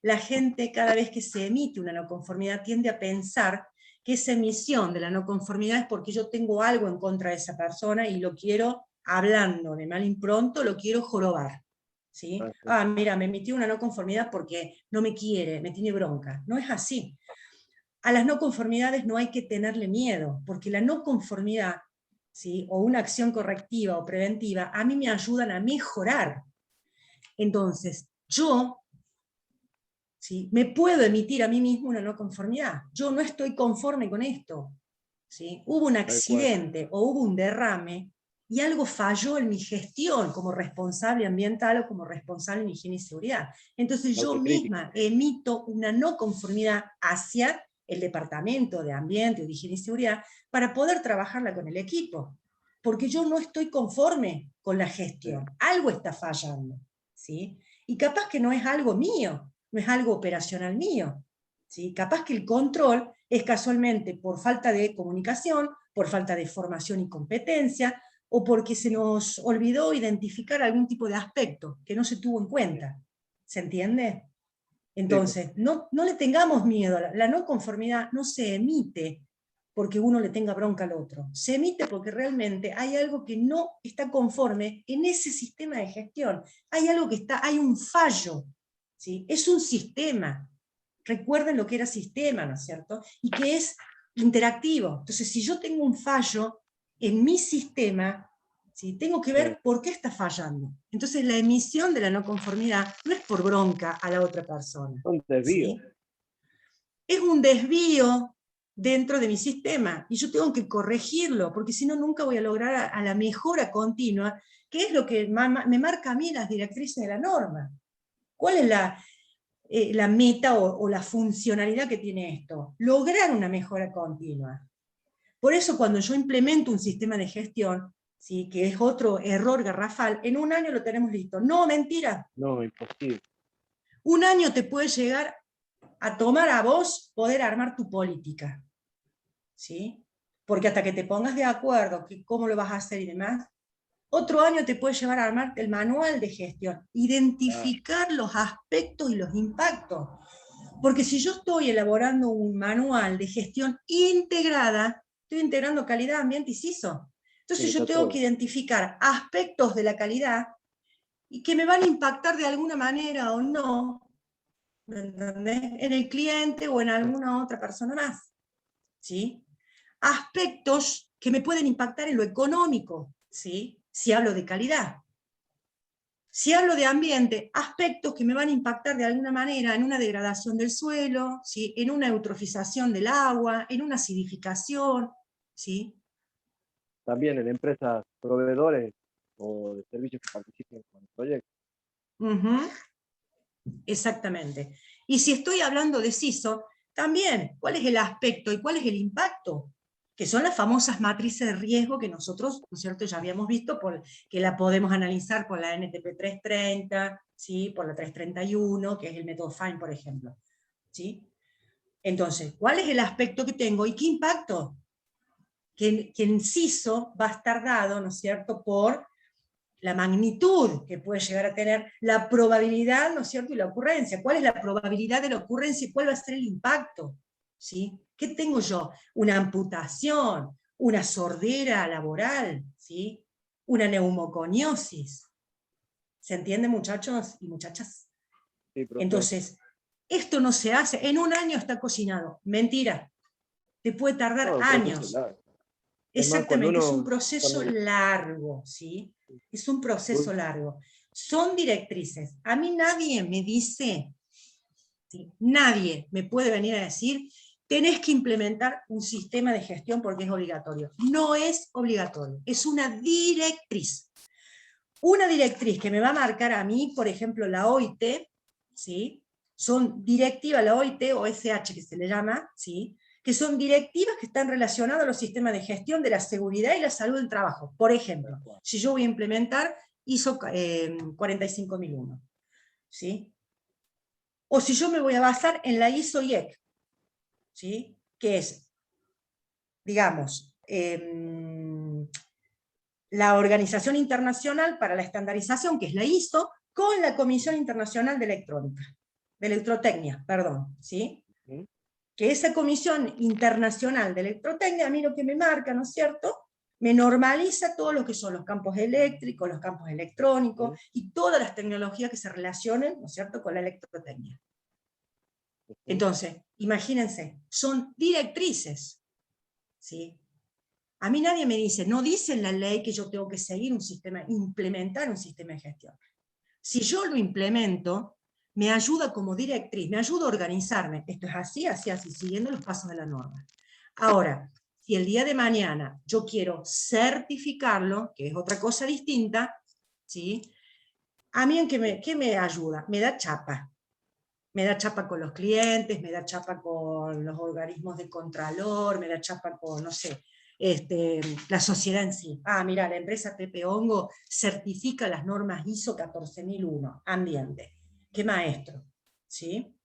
la gente cada vez que se emite una no conformidad tiende a pensar que esa emisión de la no conformidad es porque yo tengo algo en contra de esa persona y lo quiero, hablando de mal impronto, lo quiero jorobar, ¿sí? Ah, sí. Ah, mira, me emitió una no conformidad porque no me quiere, me tiene bronca. No es así. A las no conformidades no hay que tenerle miedo, porque la no conformidad, ¿sí? O una acción correctiva o preventiva, a mí me ayudan a mejorar. Entonces, yo, ¿sí? Me puedo emitir a mí mismo una no conformidad. Yo no estoy conforme con esto, ¿sí? Hubo un Tal cual. accidente o hubo un derrame y algo falló en mi gestión como responsable ambiental o como responsable en higiene y seguridad. Entonces yo Autocrítica. misma emito una no conformidad hacia el departamento de ambiente o de higiene y seguridad para poder trabajarla con el equipo. Porque yo no estoy conforme con la gestión. Algo está fallando, ¿sí? Y capaz que no es algo mío, no es algo operacional mío, ¿sí? Capaz que el control es casualmente por falta de comunicación, por falta de formación y competencia, o porque se nos olvidó identificar algún tipo de aspecto que no se tuvo en cuenta. ¿Se entiende? Entonces, no le tengamos miedo. La no conformidad no se emite porque uno le tenga bronca al otro. Se emite porque realmente hay algo que no está conforme en ese sistema de gestión. Hay algo que está, hay un fallo, ¿sí? Es un sistema. Recuerden lo que era sistema, ¿no es cierto? Y que es interactivo. Entonces, si yo tengo un fallo en mi sistema, ¿sí? Tengo que ver por qué está fallando. Entonces, la emisión de la no conformidad no es por bronca a la otra persona. Un desvío. ¿Sí? Es un desvío dentro de mi sistema y yo tengo que corregirlo, porque si no nunca voy a lograr a la mejora continua, que es lo que me marca a mí las directrices de la norma. ¿Cuál es la meta o la funcionalidad que tiene esto? Lograr una mejora continua. Por eso cuando yo implemento un sistema de gestión, ¿sí? Que es otro error garrafal, en un año lo tenemos listo. No, mentira. No, imposible. Un año te puede llegar a tomar a vos poder armar tu política, ¿sí? Porque hasta que te pongas de acuerdo que cómo lo vas a hacer y demás, otro año te puede llevar a armar el manual de gestión, identificar los aspectos y los impactos. Porque si yo estoy elaborando un manual de gestión integrada, estoy integrando calidad, ambiente y CISO. Entonces yo tengo que identificar aspectos de la calidad y que me van a impactar de alguna manera o no, ¿entendés? En el cliente o en alguna otra persona más, ¿sí? Aspectos que me pueden impactar en lo económico, ¿sí? Si hablo de calidad. Si hablo de ambiente, aspectos que me van a impactar de alguna manera en una degradación del suelo, ¿sí? En una eutrofización del agua, en una acidificación, ¿sí? También en empresas proveedores o de servicios que participen con el proyecto. Exactamente. Y si estoy hablando de CISO, también, ¿cuál es el aspecto y cuál es el impacto? Que son las famosas matrices de riesgo que nosotros, ¿no es cierto?, ya habíamos visto, que la podemos analizar por la NTP 330, ¿sí? Por la 331, que es el método FINE, por ejemplo. ¿Sí? Entonces, ¿cuál es el aspecto que tengo y qué impacto? Que en CISO va a estar dado, ¿no es cierto?, por la magnitud que puede llegar a tener, la probabilidad, ¿no es cierto?, y la ocurrencia. ¿Cuál es la probabilidad de la ocurrencia y cuál va a ser el impacto? ¿Sí? ¿Qué tengo yo? Una amputación, una sordera laboral, ¿sí? Una neumoconiosis. ¿Se entiende, muchachos y muchachas? Sí, profe. Entonces, esto no se hace, en un año está cocinado. Mentira. Te puede tardar No, años. Exactamente, es un proceso largo, ¿sí? Es un proceso largo. Son directrices. A mí nadie me dice, ¿sí? Nadie me puede venir a decir, tenés que implementar un sistema de gestión porque es obligatorio. No es obligatorio, es una directriz. Una directriz que me va a marcar a mí, por ejemplo, la OIT, ¿sí? Son directivas, la OIT o SH que se le llama, ¿sí? Que son directivas que están relacionadas a los sistemas de gestión de la seguridad y la salud del trabajo. Por ejemplo, si yo voy a implementar ISO 45001, ¿sí? O si yo me voy a basar en la ISO IEC, ¿sí? Que es, digamos, la Organización Internacional para la Estandarización, que es la ISO, con la Comisión Internacional de Electrónica, de Electrotecnia, perdón, ¿sí? Que esa Comisión Internacional de Electrotecnia, a mí lo que me marca, ¿no es cierto?, me normaliza todo lo que son los campos eléctricos, los campos electrónicos, y todas las tecnologías que se relacionen, ¿no es cierto?, con la electrotecnia. Entonces, imagínense, son directrices, ¿sí? A mí nadie me dice, no dice en la ley que yo tengo que seguir un sistema, implementar un sistema de gestión. Si yo lo implemento, me ayuda como directriz, me ayuda a organizarme. Esto es así, así, así, siguiendo los pasos de la norma. Ahora, si el día de mañana yo quiero certificarlo, que es otra cosa distinta, ¿sí? ¿A mí en qué me ayuda? Me da chapa. Me da chapa con los clientes, me da chapa con los organismos de contralor, me da chapa con, no sé, la sociedad en sí. Ah, mira, la empresa Pepe Hongo certifica las normas ISO 14001, ambiente. ¡Qué maestro! ¿Sí?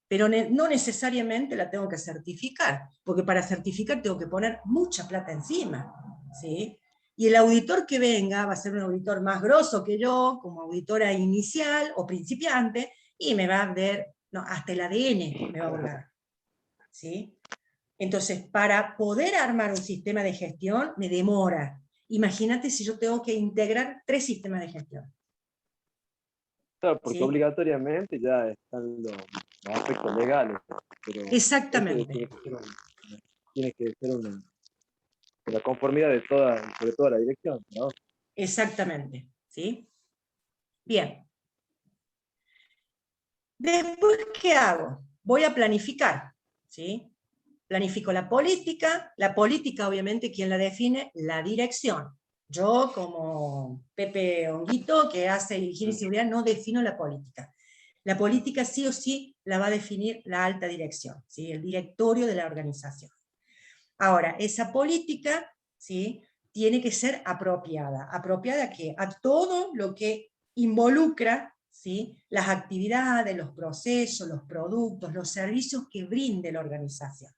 Pero no necesariamente la tengo que certificar, porque para certificar tengo que poner mucha plata encima. ¿Sí? Y el auditor que venga va a ser un auditor más grosso que yo, como auditora inicial o principiante, y me va a ver, no, hasta el ADN me va a volar. ¿Sí? Entonces, para poder armar un sistema de gestión, me demora. Imagínate si yo tengo que integrar 3 sistemas de gestión. Claro, porque ¿Sí? obligatoriamente ya están los aspectos legales. Pero Exactamente. Tiene que ser la conformidad de sobre toda la dirección, ¿no? Exactamente. ¿Sí? Bien. Después, ¿qué hago? Voy a planificar. ¿Sí? Planifico la política obviamente, ¿quién la define? La dirección. Yo, como Pepe Honguito, que hace higiene y seguridad, no defino la política. La política sí o sí la va a definir la alta dirección, ¿sí? El directorio de la organización. Ahora, esa política, ¿sí?, tiene que ser apropiada. ¿Apropiada a qué? A todo lo que involucra, ¿sí?, las actividades, los procesos, los productos, los servicios que brinde la organización.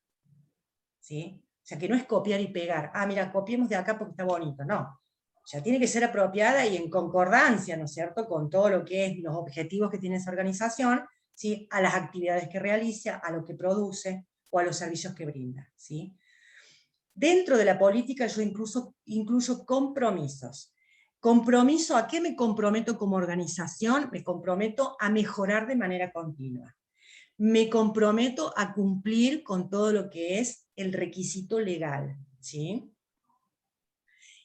¿Sí? O sea, que no es copiar y pegar. Ah, mira, copiemos de acá porque está bonito. No. O sea, tiene que ser apropiada y en concordancia, ¿no es cierto?, con todo lo que es los objetivos que tiene esa organización, ¿sí?, a las actividades que realiza, a lo que produce o a los servicios que brinda. ¿Sí? Dentro de la política yo incluyo compromisos. ¿Compromiso a qué me comprometo como organización? Me comprometo a mejorar de manera continua. Me comprometo a cumplir con todo lo que es el requisito legal, ¿sí?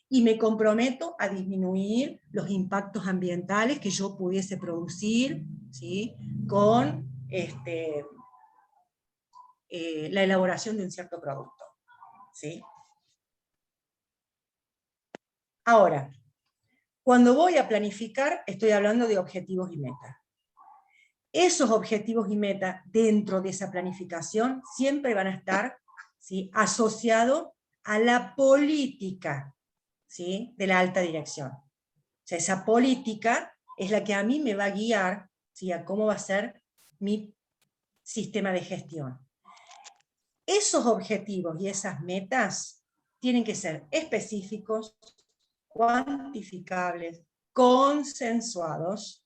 Y me comprometo a disminuir los impactos ambientales que yo pudiese producir, ¿sí?, con la elaboración de un cierto producto, ¿sí? Ahora, cuando voy a planificar, estoy hablando de objetivos y metas. Esos objetivos y metas dentro de esa planificación siempre van a estar, ¿sí?, asociados a la política, ¿sí?, de la alta dirección. O sea, esa política es la que a mí me va a guiar, ¿sí?, a cómo va a ser mi sistema de gestión. Esos objetivos y esas metas tienen que ser específicos, cuantificables, consensuados,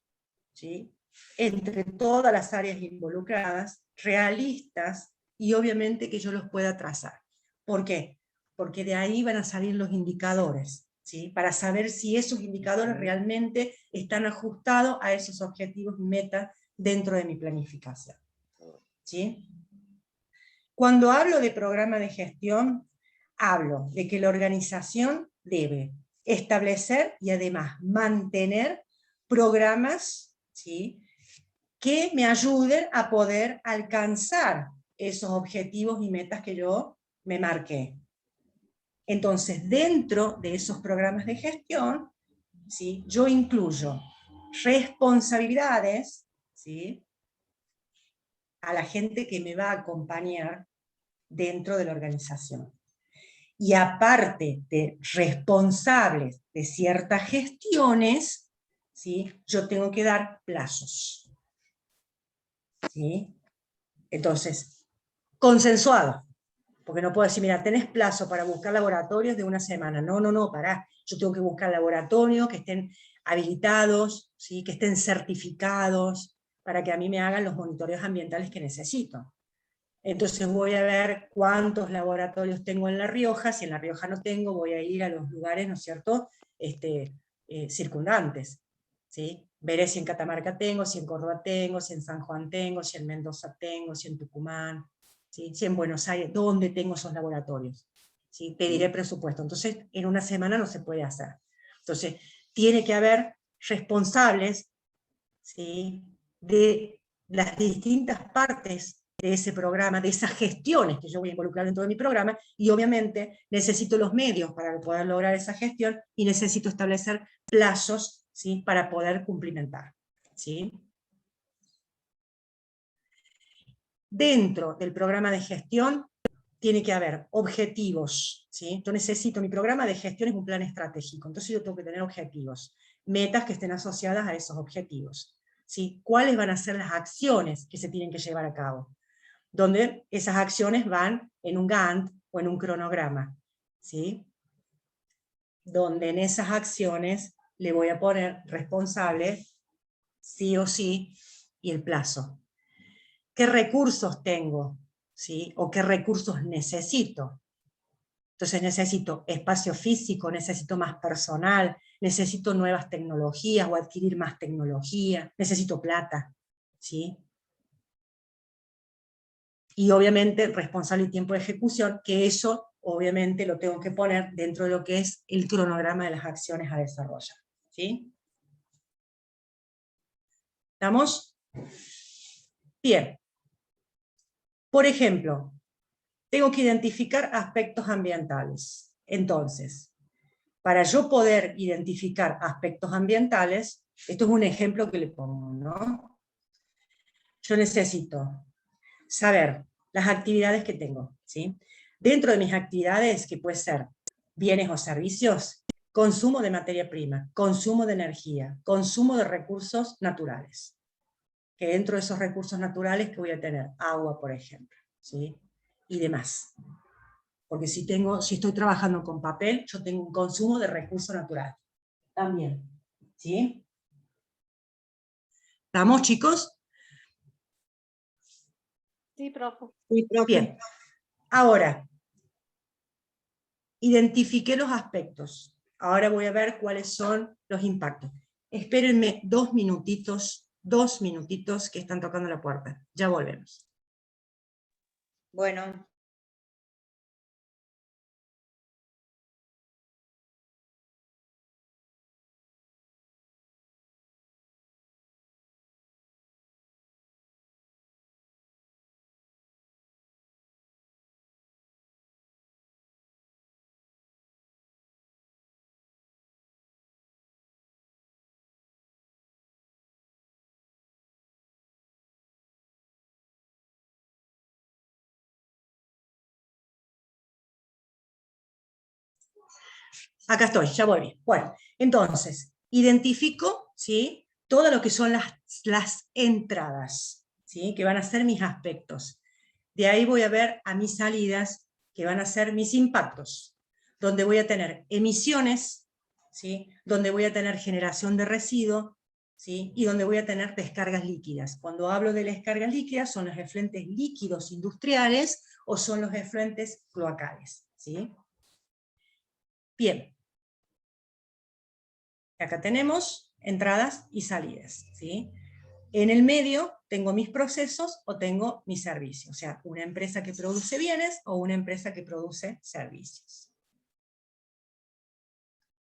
¿sí?, entre todas las áreas involucradas, realistas, y obviamente que yo los pueda trazar. ¿Por qué? Porque de ahí van a salir los indicadores, ¿sí?, para saber si esos indicadores realmente están ajustados a esos objetivos y metas dentro de mi planificación. ¿Sí? Cuando hablo de programa de gestión, hablo de que la organización debe establecer y además mantener programas, ¿sí?, que me ayuden a poder alcanzar esos objetivos y metas que yo me marqué. Entonces, dentro de esos programas de gestión, ¿sí?, yo incluyo responsabilidades, ¿sí?, a la gente que me va a acompañar dentro de la organización. Y aparte de responsables de ciertas gestiones, ¿sí?, yo tengo que dar plazos. ¿Sí? Entonces, consensuado. Porque no puedo decir, mira, tenés plazo para buscar laboratorios de una semana. No, no, no, pará. Yo tengo que buscar laboratorios que estén habilitados, ¿sí?, que estén certificados, para que a mí me hagan los monitoreos ambientales que necesito. Entonces voy a ver cuántos laboratorios tengo en La Rioja. Si en La Rioja no tengo, voy a ir a los lugares, ¿no es cierto?, circundantes, ¿sí? Veré si en Catamarca tengo, si en Córdoba tengo, si en San Juan tengo, si en Mendoza tengo, si en Tucumán, ¿sí? Si en Buenos Aires, ¿dónde tengo esos laboratorios? ¿Sí? Pediré presupuesto. Entonces, en una semana no se puede hacer. Entonces, tiene que haber responsables, ¿sí?, de las distintas partes de ese programa, de esas gestiones que yo voy a involucrar dentro de mi programa, y obviamente necesito los medios para poder lograr esa gestión, y necesito establecer plazos, ¿sí?, para poder cumplimentar, ¿sí? Dentro del programa de gestión tiene que haber objetivos, ¿sí? Yo necesito, mi programa de gestión es un plan estratégico, entonces yo tengo que tener objetivos, metas que estén asociadas a esos objetivos, ¿sí? ¿Cuáles van a ser las acciones que se tienen que llevar a cabo? Donde esas acciones van en un Gantt o en un cronograma, ¿sí? Donde en esas acciones le voy a poner responsable, sí o sí, y el plazo. ¿Qué recursos tengo? ¿Sí? ¿O qué recursos necesito? Entonces necesito espacio físico, necesito más personal, necesito nuevas tecnologías o adquirir más tecnología, necesito plata, ¿sí? Y obviamente responsable y tiempo de ejecución, que eso obviamente lo tengo que poner dentro de lo que es el cronograma de las acciones a desarrollar, ¿sí? ¿Estamos? Bien. Por ejemplo, tengo que identificar aspectos ambientales. Entonces, para yo poder identificar aspectos ambientales, esto es un ejemplo que le pongo, ¿no? Yo necesito saber las actividades que tengo, ¿sí? Dentro de mis actividades, que puede ser bienes o servicios, consumo de materia prima, consumo de energía, consumo de recursos naturales. Que dentro de esos recursos naturales que voy a tener agua, por ejemplo, ¿sí? Y demás. Porque si estoy trabajando con papel, yo tengo un consumo de recursos naturales. También, ¿sí? ¿Estamos, chicos? Sí, profe. Bien. Ahora, identifiqué los aspectos. Ahora voy a ver cuáles son los impactos. Espérenme 2 minutitos, que están tocando la puerta. Ya volvemos. Bueno. Acá estoy, ya volví. Bueno, entonces, identifico, ¿sí?, todo lo que son las entradas, ¿sí?, que van a ser mis aspectos. De ahí voy a ver a mis salidas, que van a ser mis impactos, donde voy a tener emisiones, ¿sí?, donde voy a tener generación de residuos, ¿sí?, y donde voy a tener descargas líquidas. Cuando hablo de descargas líquidas, son los efluentes líquidos industriales o son los efluentes cloacales, ¿sí? Bien. Acá tenemos entradas y salidas, ¿sí? En el medio tengo mis procesos o tengo mis servicios, o sea, una empresa que produce bienes o una empresa que produce servicios.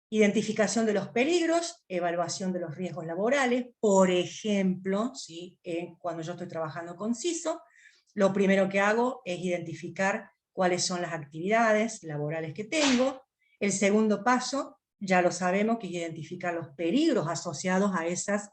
Identificación de los peligros, evaluación de los riesgos laborales, por ejemplo, ¿sí?, cuando yo estoy trabajando con CISO, lo primero que hago es identificar cuáles son las actividades laborales que tengo. El segundo paso, ya lo sabemos, que es identificar los peligros asociados a esas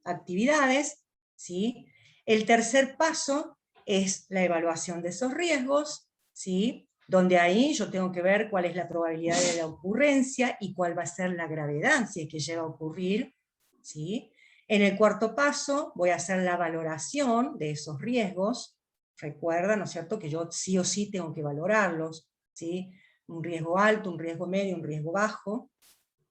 actividades, ¿sí? El tercer paso es la evaluación de esos riesgos, ¿sí?, donde ahí yo tengo que ver cuál es la probabilidad de la ocurrencia y cuál va a ser la gravedad si es que llega a ocurrir, ¿sí? En el cuarto paso voy a hacer la valoración de esos riesgos. Recuerda, ¿no es cierto?, que yo sí o sí tengo que valorarlos, ¿sí? Un riesgo alto, un riesgo medio, un riesgo bajo,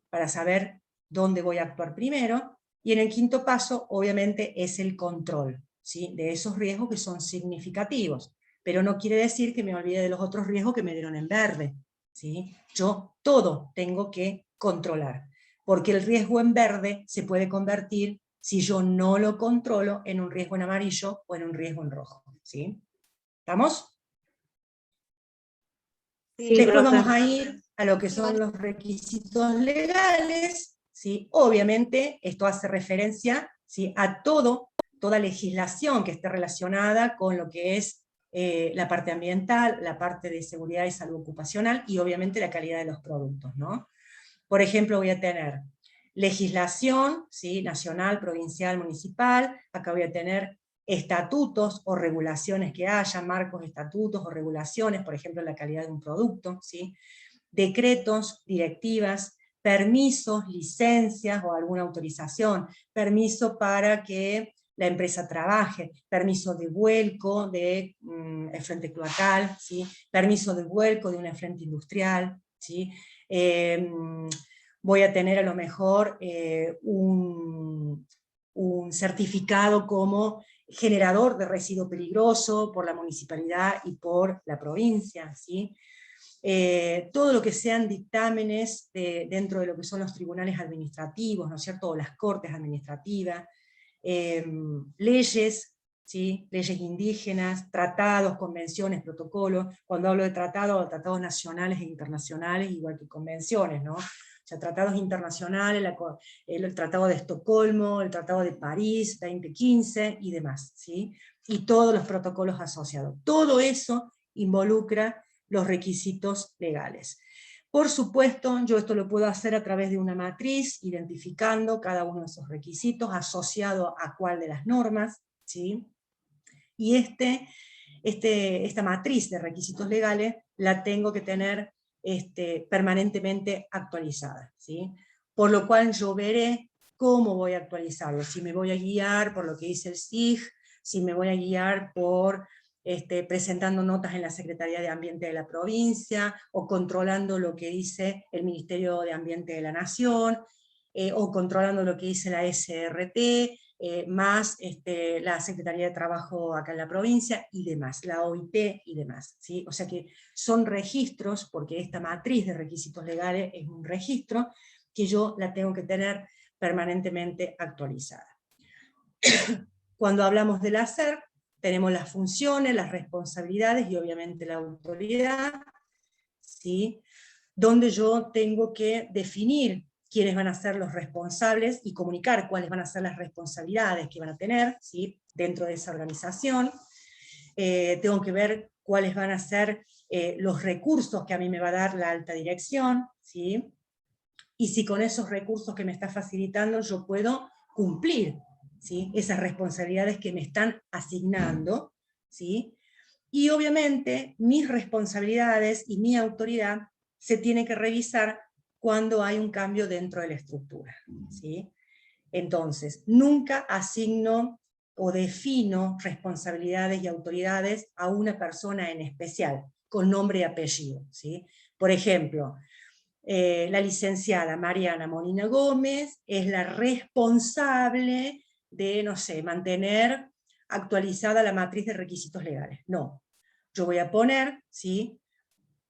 para saber dónde voy a actuar primero. Y en el quinto paso, obviamente, es el control, ¿sí?, de esos riesgos que son significativos. pero no quiere decir que me olvide de los otros riesgos que me dieron en verde, ¿sí? Yo todo tengo que controlar, porque el riesgo en verde se puede convertir, si yo no lo controlo, en un riesgo en amarillo o en un riesgo en rojo, ¿sí? ¿Estamos? Sí, Después profe. vamos a ir a lo que son los requisitos legales, ¿sí? Obviamente esto hace referencia, ¿sí?, a toda legislación que esté relacionada con lo que es la parte ambiental, la parte de seguridad y salud ocupacional, y obviamente la calidad de los productos, ¿no? Por ejemplo, voy a tener legislación, ¿sí?, nacional, provincial, municipal. Acá voy a tener estatutos o regulaciones que haya, marcos, estatutos o regulaciones, por ejemplo, la calidad de un producto, ¿sí?, decretos, directivas, permisos, licencias o alguna autorización, permiso para que la empresa trabaje, permiso de vuelco de efluente cloacal, ¿sí?, permiso de vuelco de un efluente industrial, ¿sí? Voy a tener a lo mejor un certificado como generador de residuo peligroso por la municipalidad y por la provincia, ¿sí? Todo lo que sean dictámenes dentro de lo que son los tribunales administrativos, ¿no es cierto?, o las cortes administrativas, leyes, ¿sí?, leyes indígenas, tratados, convenciones, protocolos. Cuando hablo de tratados nacionales e internacionales, igual que convenciones, ¿no? O sea, tratados internacionales, el Tratado de Estocolmo, el Tratado de París, 2015 y demás, ¿sí? Y todos los protocolos asociados. Todo eso involucra los requisitos legales. Por supuesto, yo esto lo puedo hacer a través de una matriz, identificando cada uno de esos requisitos, asociado a cuál de las normas, ¿sí? Y esta matriz de requisitos legales la tengo que tener permanentemente actualizada, ¿sí? Por lo cual yo veré cómo voy a actualizarlo, si me voy a guiar por lo que dice el SIG, si me voy a guiar por presentando notas en la Secretaría de Ambiente de la provincia, o controlando lo que dice el Ministerio de Ambiente de la Nación, o controlando lo que dice la SRT, más la Secretaría de Trabajo acá en la provincia y demás, la OIT y demás, ¿sí? O sea que son registros, porque esta matriz de requisitos legales es un registro que yo la tengo que tener permanentemente actualizada. Cuando hablamos del hacer, tenemos las funciones, las responsabilidades y obviamente la autoridad, ¿sí?, donde yo tengo que definir quiénes van a ser los responsables y comunicar cuáles van a ser las responsabilidades que van a tener, ¿sí?, dentro de esa organización. Tengo que ver cuáles van a ser los recursos que a mí me va a dar la alta dirección, ¿sí?, y si con esos recursos que me está facilitando yo puedo cumplir, ¿sí?, esas responsabilidades que me están asignando, ¿sí? Y obviamente mis responsabilidades y mi autoridad se tiene que revisar cuando hay un cambio dentro de la estructura, ¿sí? Entonces, nunca asigno o defino responsabilidades y autoridades a una persona en especial, con nombre y apellido, ¿sí? Por ejemplo, la licenciada Mariana Molina Gómez es la responsable de, no sé, mantener actualizada la matriz de requisitos legales. No, yo voy a poner, ¿sí?,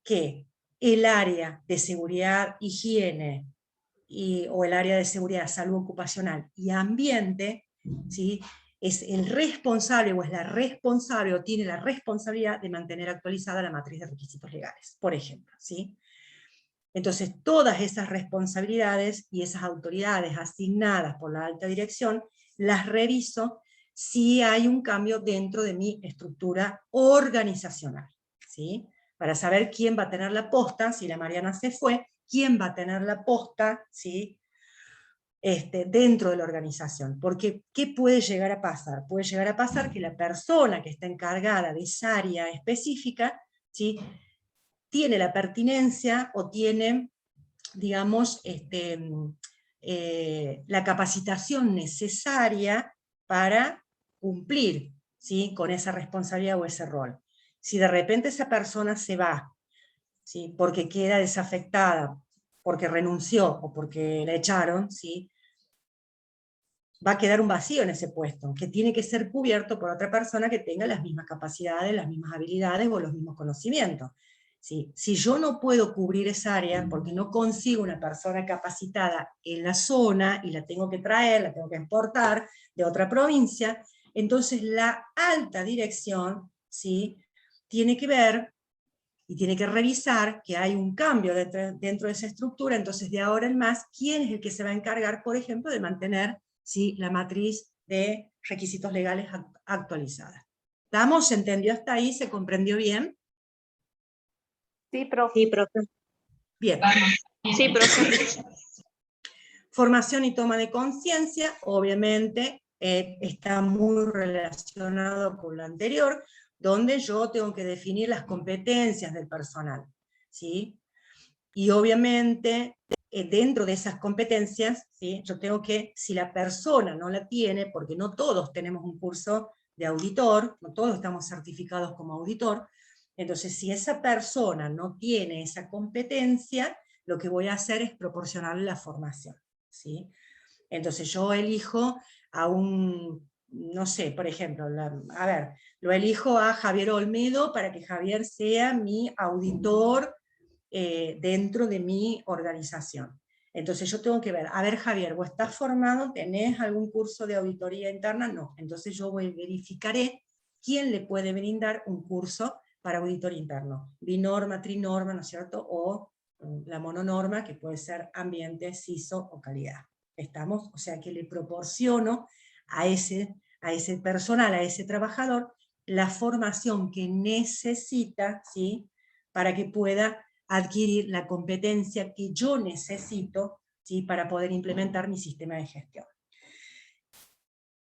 que el área de seguridad, higiene, o el área de seguridad, salud ocupacional y ambiente, ¿sí?, es el responsable o es la responsable o tiene la responsabilidad de mantener actualizada la matriz de requisitos legales, por ejemplo, ¿sí? Entonces, todas esas responsabilidades y esas autoridades asignadas por la alta dirección, las reviso si hay un cambio dentro de mi estructura organizacional, ¿sí? Para saber quién va a tener la posta, si la Mariana se fue, quién va a tener la posta, ¿sí?, dentro de la organización. Porque, ¿qué puede llegar a pasar? Puede llegar a pasar que la persona que está encargada de esa área específica, ¿sí?, tiene la pertinencia o tiene, digamos, la capacitación necesaria para cumplir, ¿sí?, con esa responsabilidad o ese rol. Si de repente esa persona se va, ¿sí?, porque queda desafectada, porque renunció o porque la echaron, ¿sí?, va a quedar un vacío en ese puesto, que tiene que ser cubierto por otra persona que tenga las mismas capacidades, las mismas habilidades o los mismos conocimientos. ¿Sí? Si yo no puedo cubrir esa área porque no consigo una persona capacitada en la zona y la tengo que traer, la tengo que exportar de otra provincia, entonces la alta dirección, ¿sí?, tiene que ver y tiene que revisar que hay un cambio dentro de esa estructura, entonces de ahora en más, ¿quién es el que se va a encargar, por ejemplo, de mantener, ¿sí?, la matriz de requisitos legales actualizada? ¿Estamos? ¿Se entendió hasta ahí? ¿Se comprendió bien? Sí, profe. Sí, profe. Bien. Sí, profe. Formación y toma de conciencia, obviamente, está muy relacionado con lo anterior, donde yo tengo que definir las competencias del personal, ¿sí? Y obviamente, dentro de esas competencias, ¿sí?, yo tengo que, si la persona no la tiene, porque no todos tenemos un curso de auditor, no todos estamos certificados como auditor, entonces si esa persona no tiene esa competencia, lo que voy a hacer es proporcionarle la formación, ¿sí? Entonces yo elijo a un, no sé, por ejemplo, a ver, lo elijo a Javier Olmedo para que Javier sea mi auditor dentro de mi organización. Entonces yo tengo que ver, a ver Javier, ¿vos estás formado? ¿Tenés algún curso de auditoría interna? No. Entonces yo verificaré quién le puede brindar un curso para auditor interno. Binorma, trinorma, ¿no es cierto? O la mononorma, que puede ser ambiente, CISO o calidad. ¿Estamos? O sea que le proporciono a ese personal, a ese trabajador, la formación que necesita, ¿sí?, para que pueda adquirir la competencia que yo necesito, ¿sí?, para poder implementar mi sistema de gestión.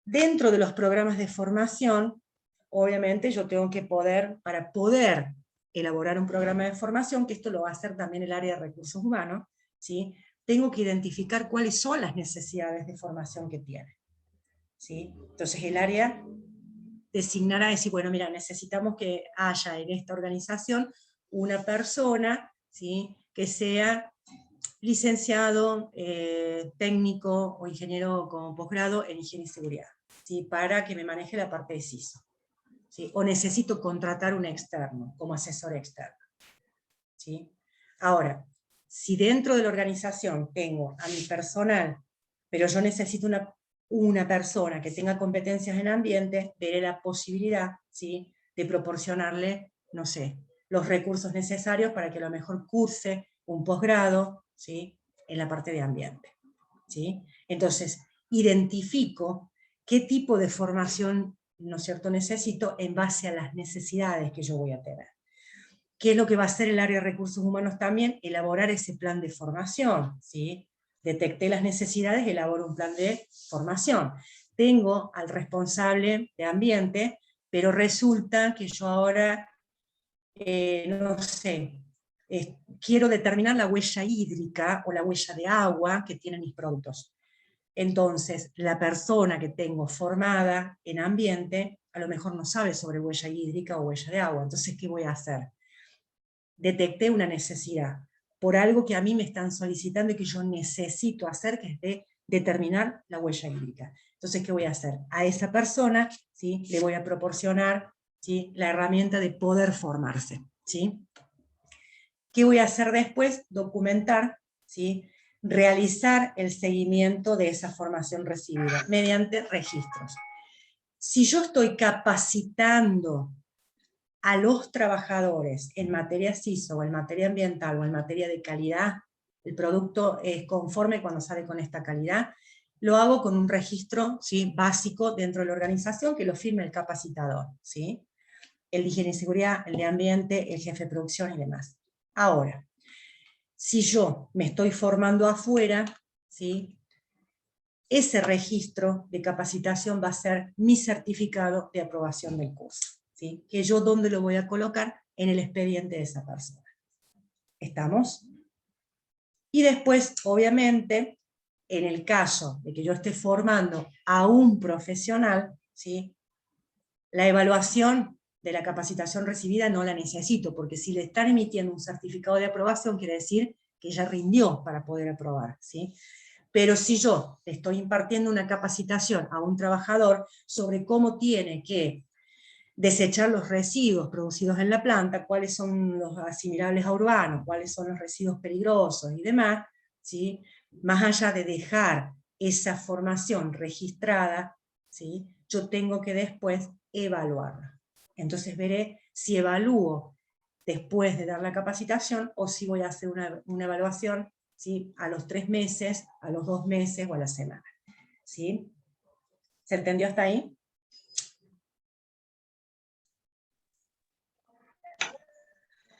Dentro de los programas de formación, obviamente yo tengo que poder, para poder elaborar un programa de formación, que esto lo va a hacer también el área de recursos humanos, ¿sí?, tengo que identificar cuáles son las necesidades de formación que tiene, ¿sí? Entonces el área designará, decir, bueno, mira, necesitamos que haya en esta organización una persona, ¿sí?, que sea licenciado, técnico o ingeniero con posgrado en higiene y seguridad, ¿sí?, para que me maneje la parte de CISO, ¿sí? O necesito contratar un externo como asesor externo, ¿sí? Ahora, si dentro de la organización tengo a mi personal, pero yo necesito una persona que tenga competencias en ambiente, veré la posibilidad, ¿sí?, de proporcionarle, no sé, los recursos necesarios para que a lo mejor curse un posgrado, ¿sí?, en la parte de ambiente, ¿sí? Entonces, identifico qué tipo de formación, ¿no es cierto?, necesito en base a las necesidades que yo voy a tener. ¿Qué es lo que va a hacer el área de recursos humanos también? Elaborar ese plan de formación, ¿sí? Detecté las necesidades, elaboro un plan de formación. Tengo al responsable de ambiente, pero resulta que yo ahora, no sé, quiero determinar la huella hídrica o la huella de agua que tienen mis productos. Entonces, la persona que tengo formada en ambiente, a lo mejor no sabe sobre huella hídrica o huella de agua. Entonces, ¿qué voy a hacer? Detecté una necesidad por algo que a mí me están solicitando y que yo necesito hacer, que es de determinar la huella hídrica. Entonces, ¿qué voy a hacer? A esa persona, ¿sí?, le voy a proporcionar, ¿sí?, la herramienta de poder formarse, ¿sí? ¿Qué voy a hacer después? Documentar, ¿sí?, realizar el seguimiento de esa formación recibida mediante registros. Si yo estoy capacitando a los trabajadores en materia CISO, o en materia ambiental, o en materia de calidad, el producto es conforme cuando sale con esta calidad, lo hago con un registro, ¿sí?, básico dentro de la organización que lo firme el capacitador, ¿sí?, el de higiene y seguridad, el de ambiente, el jefe de producción y demás. Ahora, si yo me estoy formando afuera, ¿sí?, ese registro de capacitación va a ser mi certificado de aprobación del curso, ¿sí?, que yo ¿dónde lo voy a colocar? En el expediente de esa persona. ¿Estamos? Y después, obviamente, en el caso de que yo esté formando a un profesional, ¿sí?, la evaluación de la capacitación recibida no la necesito, porque si le están emitiendo un certificado de aprobación, quiere decir que ya rindió para poder aprobar, ¿sí? Pero si yo estoy impartiendo una capacitación a un trabajador sobre cómo tiene que desechar los residuos producidos en la planta, cuáles son los asimilables a urbanos, cuáles son los residuos peligrosos y demás, ¿sí? Más allá de dejar esa formación registrada, ¿sí? Yo tengo que después evaluarla. Entonces veré si evalúo después de dar la capacitación o si voy a hacer una evaluación, ¿sí? A los 3 meses, a los 2 meses o a la semana. ¿Sí? ¿Se entendió hasta ahí?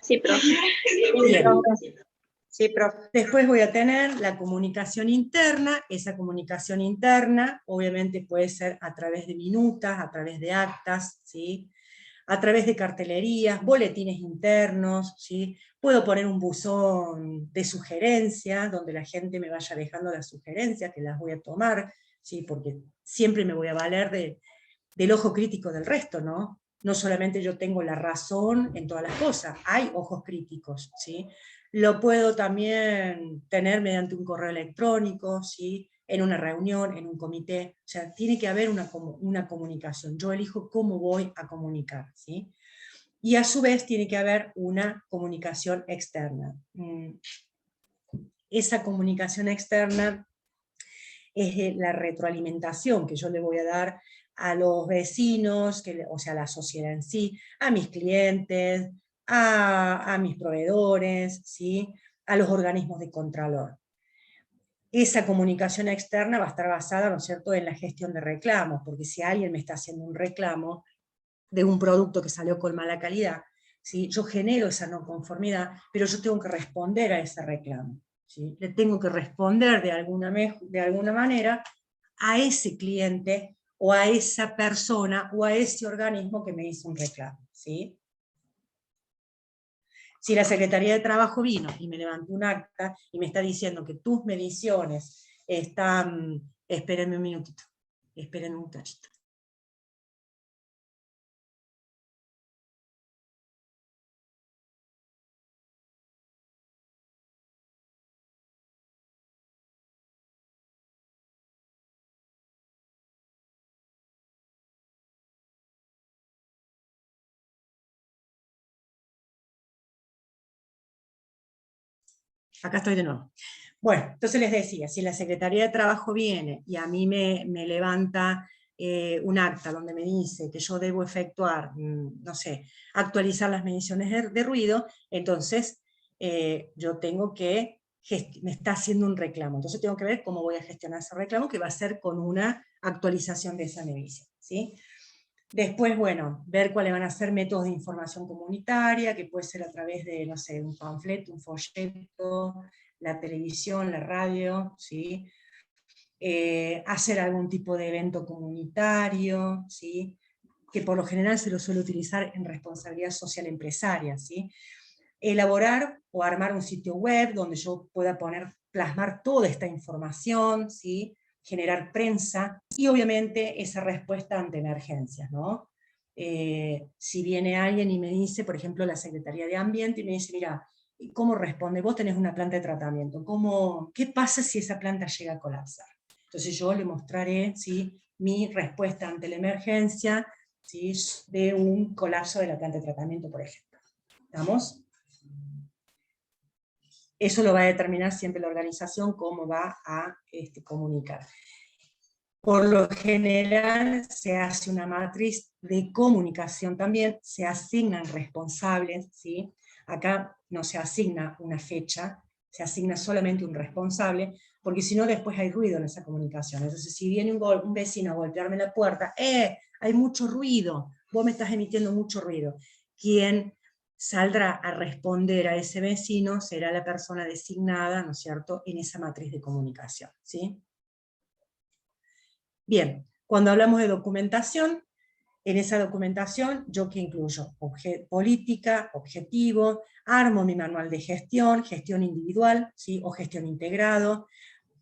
Sí, profe. Bien. Sí, profe. Después voy a tener la comunicación interna. Esa comunicación interna obviamente puede ser a través de minutas, a través de actas, ¿sí? A través de cartelerías, boletines internos, ¿sí? Puedo poner un buzón de sugerencias, donde la gente me vaya dejando las sugerencias, que las voy a tomar, ¿sí? Porque siempre me voy a valer del ojo crítico del resto, ¿no? No solamente yo tengo la razón en todas las cosas, hay ojos críticos, ¿sí? Lo puedo también tener mediante un correo electrónico, ¿sí? En una reunión, en un comité, o sea, tiene que haber una comunicación, yo elijo cómo voy a comunicar, ¿sí? Y a su vez tiene que haber una comunicación externa. Esa comunicación externa es la retroalimentación que yo le voy a dar a los vecinos, o sea, a la sociedad en sí, a mis clientes, a mis proveedores, ¿sí? A los organismos de contralor. Esa comunicación externa va a estar basada, ¿no es cierto?, en la gestión de reclamos, porque si alguien me está haciendo un reclamo de un producto que salió con mala calidad, ¿sí? Yo genero esa no conformidad, pero yo tengo que responder a ese reclamo, ¿sí? Le tengo que responder de alguna manera a ese cliente, o a esa persona, o a ese organismo que me hizo un reclamo, ¿sí? Si la Secretaría de Trabajo vino y me levantó un acta y me está diciendo que tus mediciones están... Espérenme un minutito, espérenme un cachito. Acá estoy de nuevo. Bueno, entonces les decía, si la Secretaría de Trabajo viene y a mí me levanta un acta donde me dice que yo debo efectuar, no sé, actualizar las mediciones de ruido, entonces yo tengo que, me está haciendo un reclamo, entonces tengo que ver cómo voy a gestionar ese reclamo, que va a ser con una actualización de esa medición, ¿sí? Después, bueno, ver cuáles van a ser métodos de información comunitaria, que puede ser a través de, no sé, un panfleto, un folleto, la televisión, la radio, ¿sí? Hacer algún tipo de evento comunitario, ¿sí? Que por lo general se lo suele utilizar en responsabilidad social empresaria, ¿sí? Elaborar o armar un sitio web donde yo pueda plasmar toda esta información, ¿sí? Generar prensa, y obviamente esa respuesta ante emergencias, ¿no? Si viene alguien y me dice, por ejemplo, la Secretaría de Ambiente, y me dice, mira, ¿cómo responde? Vos tenés una planta de tratamiento, ¿qué pasa si esa planta llega a colapsar? Entonces yo le mostraré, ¿sí? Mi respuesta ante la emergencia, ¿sí? De un colapso de la planta de tratamiento, por ejemplo. ¿Estamos? Eso lo va a determinar siempre la organización, cómo va a comunicar. Por lo general se hace una matriz de comunicación también, se asignan responsables, ¿sí? Acá no se asigna una fecha, se asigna solamente un responsable, porque si no después hay ruido en esa comunicación. Entonces si viene un vecino a golpearme la puerta, hay mucho ruido, vos me estás emitiendo mucho ruido. Quien saldrá a responder a ese vecino será la persona designada, ¿no es cierto?, en esa matriz de comunicación, ¿sí? Bien, cuando hablamos de documentación, en esa documentación, ¿yo qué incluyo? Política, objetivo, armo mi manual de gestión individual, ¿sí? O gestión integrado,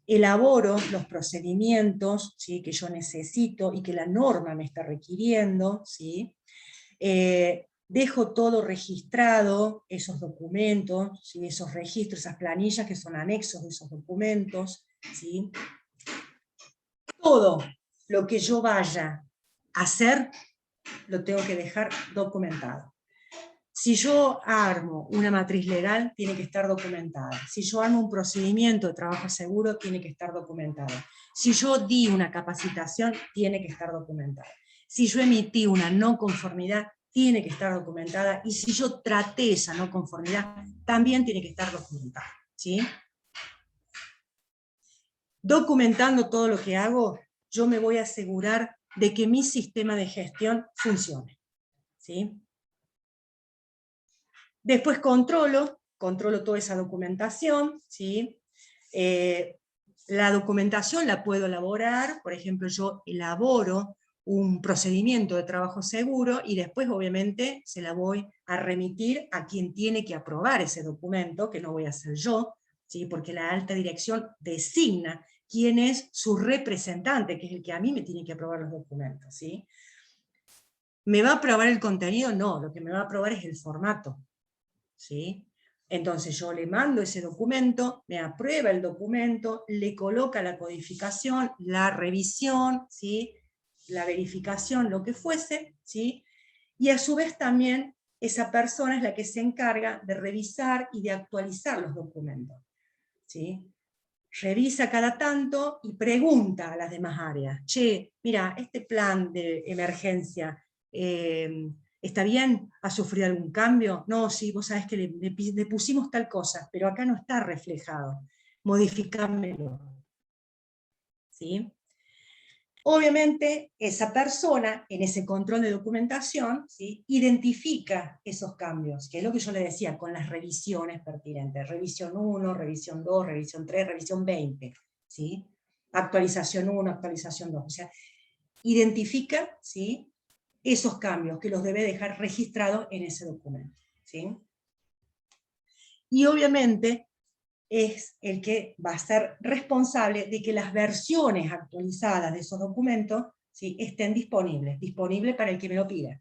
elaboro los procedimientos, ¿sí? Que yo necesito y que la norma me está requiriendo, ¿sí? Dejo todo registrado, esos documentos, ¿sí? Esos registros, esas planillas que son anexos de esos documentos, ¿sí? Todo lo que yo vaya a hacer, lo tengo que dejar documentado. Si yo armo una matriz legal, tiene que estar documentada. Si yo armo un procedimiento de trabajo seguro, tiene que estar documentado. Si yo di una capacitación, tiene que estar documentada. Si yo emití una no conformidad, tiene que estar documentada. Y si yo traté esa no conformidad, también tiene que estar documentada, ¿sí? Documentando todo lo que hago, yo me voy a asegurar de que mi sistema de gestión funcione, ¿sí? Después controlo toda esa documentación, ¿sí? La documentación la puedo elaborar, por ejemplo, yo elaboro un procedimiento de trabajo seguro y después obviamente se la voy a remitir a quien tiene que aprobar ese documento, que no voy a ser yo, ¿sí? Porque la alta dirección designa quién es su representante, que es el que a mí me tiene que aprobar los documentos, ¿sí? ¿Me va a aprobar el contenido? No, lo que me va a aprobar es el formato, ¿sí? Entonces yo le mando ese documento, me aprueba el documento, le coloca la codificación, la revisión, ¿sí? La verificación, lo que fuese, ¿sí? Y a su vez también esa persona es la que se encarga de revisar y de actualizar los documentos, ¿sí? Revisa cada tanto y pregunta a las demás áreas, che, mira, este plan de emergencia, ¿está bien? ¿Ha sufrido algún cambio? No, sí, vos sabés que le pusimos tal cosa, pero acá no está reflejado, modificámelo, ¿sí? Obviamente, esa persona, en ese control de documentación, ¿sí? Identifica esos cambios, que es lo que yo le decía, con las revisiones pertinentes. Revisión 1, revisión 2, revisión 3, revisión 20. ¿Sí? Actualización 1, actualización 2. O sea, identifica, ¿sí? Esos cambios que los debe dejar registrados en ese documento, ¿sí? Y obviamente es el que va a ser responsable de que las versiones actualizadas de esos documentos, ¿sí? Estén disponibles para el que me lo pida.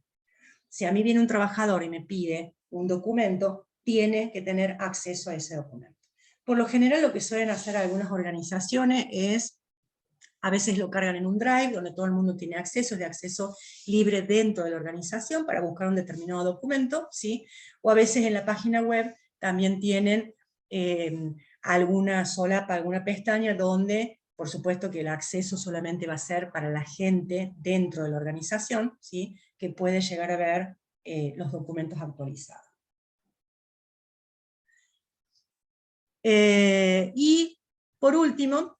Si a mí viene un trabajador y me pide un documento, tiene que tener acceso a ese documento. Por lo general lo que suelen hacer algunas organizaciones es, a veces lo cargan en un drive, donde todo el mundo tiene acceso, es de acceso libre dentro de la organización para buscar un determinado documento, ¿sí? O a veces en la página web también tienen alguna solapa, alguna pestaña donde, por supuesto que el acceso solamente va a ser para la gente dentro de la organización, ¿sí? Que puede llegar a ver los documentos actualizados. Y, por último,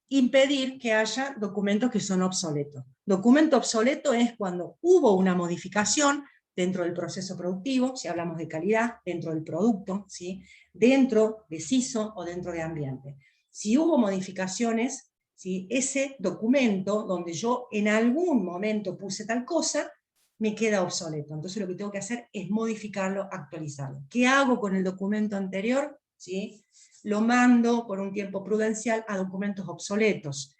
impedir que haya documentos que son obsoletos. Documento obsoleto es cuando hubo una modificación dentro del proceso productivo, si hablamos de calidad, dentro del producto, ¿sí? Dentro de CISO o dentro de ambiente. Si hubo modificaciones, ¿sí? Ese documento donde yo en algún momento puse tal cosa, me queda obsoleto. Entonces lo que tengo que hacer es modificarlo, actualizarlo. ¿Qué hago con el documento anterior? ¿Sí? Lo mando por un tiempo prudencial a documentos obsoletos,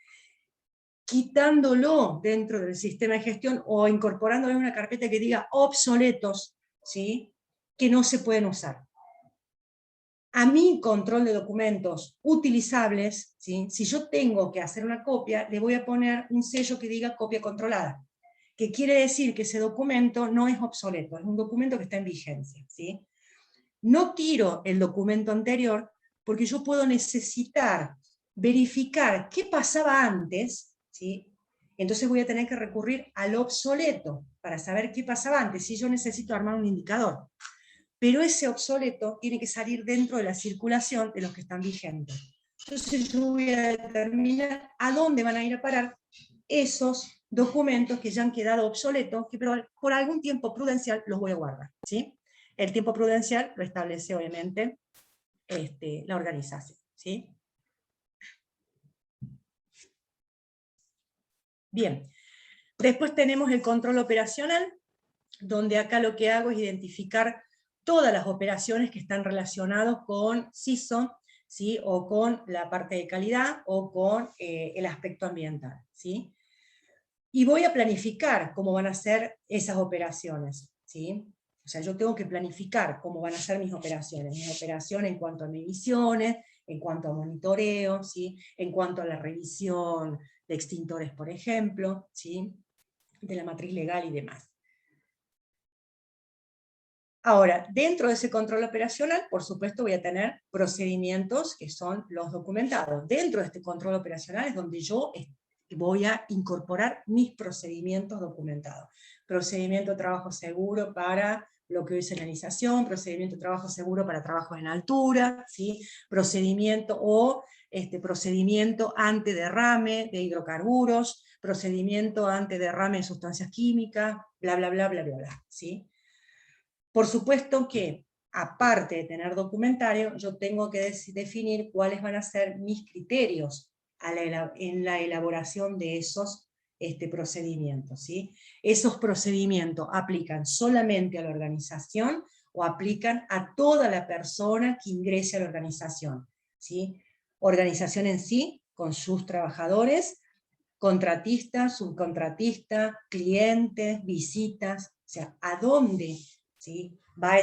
quitándolo dentro del sistema de gestión o incorporándolo en una carpeta que diga obsoletos, ¿sí? Que no se pueden usar. A mi control de documentos utilizables, ¿sí? Si yo tengo que hacer una copia, le voy a poner un sello que diga copia controlada, que quiere decir que ese documento no es obsoleto, es un documento que está en vigencia, ¿sí? No tiro el documento anterior porque yo puedo necesitar verificar qué pasaba antes, ¿sí? Entonces voy a tener que recurrir al obsoleto para saber qué pasaba antes, si yo necesito armar un indicador. Pero ese obsoleto tiene que salir dentro de la circulación de los que están vigentes. Entonces yo voy a determinar a dónde van a ir a parar esos documentos que ya han quedado obsoletos, que por algún tiempo prudencial los voy a guardar, ¿sí? El tiempo prudencial lo establece obviamente la organización, ¿sí? Bien, después tenemos el control operacional, donde acá lo que hago es identificar todas las operaciones que están relacionadas con CISO, ¿sí? O con la parte de calidad, o con el aspecto ambiental, ¿sí? Y voy a planificar cómo van a ser esas operaciones, ¿sí? O sea, yo tengo que planificar cómo van a ser mis operaciones en cuanto a mediciones, en cuanto a monitoreo, ¿sí? En cuanto a la revisión de extintores, por ejemplo, ¿sí? De la matriz legal y demás. Ahora, dentro de ese control operacional, por supuesto voy a tener procedimientos que son los documentados. Dentro de este control operacional es donde yo voy a incorporar mis procedimientos documentados. Procedimiento de trabajo seguro para lo que hoy es señalización, procedimiento de trabajo seguro para trabajos en altura, ¿sí? Procedimiento procedimiento antiderrame de hidrocarburos, procedimiento antiderrame de sustancias químicas, bla, bla, bla, bla, bla, bla, ¿sí? Por supuesto que, aparte de tener documentario, yo tengo que definir cuáles van a ser mis criterios en la elaboración de esos procedimientos, ¿sí? Esos procedimientos aplican solamente a la organización o aplican a toda la persona que ingrese a la organización, ¿sí? Organización en sí, con sus trabajadores, contratistas, subcontratistas, clientes, visitas, o sea, ¿a dónde, ¿sí? Va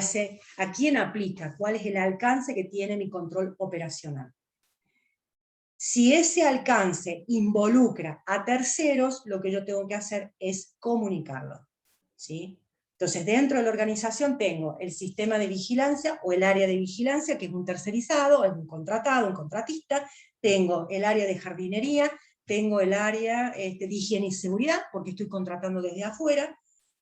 a quién aplica? ¿Cuál es el alcance que tiene mi control operacional? Si ese alcance involucra a terceros, lo que yo tengo que hacer es comunicarlo, ¿sí? Entonces, dentro de la organización tengo el sistema de vigilancia o el área de vigilancia, que es un tercerizado, es un contratado, un contratista, tengo el área de jardinería, tengo el área de higiene y seguridad, porque estoy contratando desde afuera,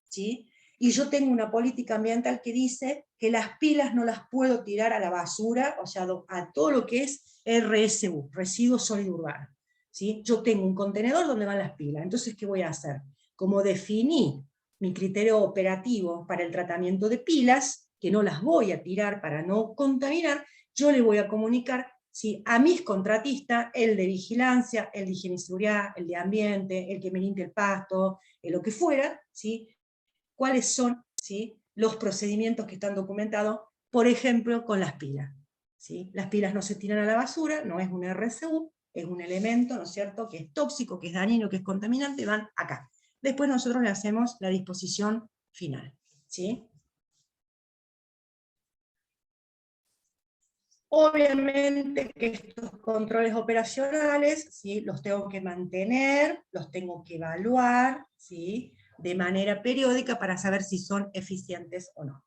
¿sí? Y yo tengo una política ambiental que dice que las pilas no las puedo tirar a la basura, o sea, a todo lo que es RSU, residuo sólido urbano, ¿sí? Yo tengo un contenedor donde van las pilas, entonces, ¿qué voy a hacer? Como definí mi criterio operativo para el tratamiento de pilas, que no las voy a tirar para no contaminar, yo le voy a comunicar, ¿sí?, a mis contratistas, el de vigilancia, el de higiene y seguridad, el de ambiente, el que me limpie el pasto, lo que fuera, ¿sí?, cuáles son, ¿sí?, los procedimientos que están documentados, por ejemplo, con las pilas, ¿sí? Las pilas no se tiran a la basura, no es un RCU, es un elemento, ¿no es cierto?, que es tóxico, que es dañino, que es contaminante, van acá. Después nosotros le hacemos la disposición final, ¿sí? Obviamente que estos controles operacionales, ¿sí?, los tengo que mantener, los tengo que evaluar, ¿sí?, de manera periódica para saber si son eficientes o no.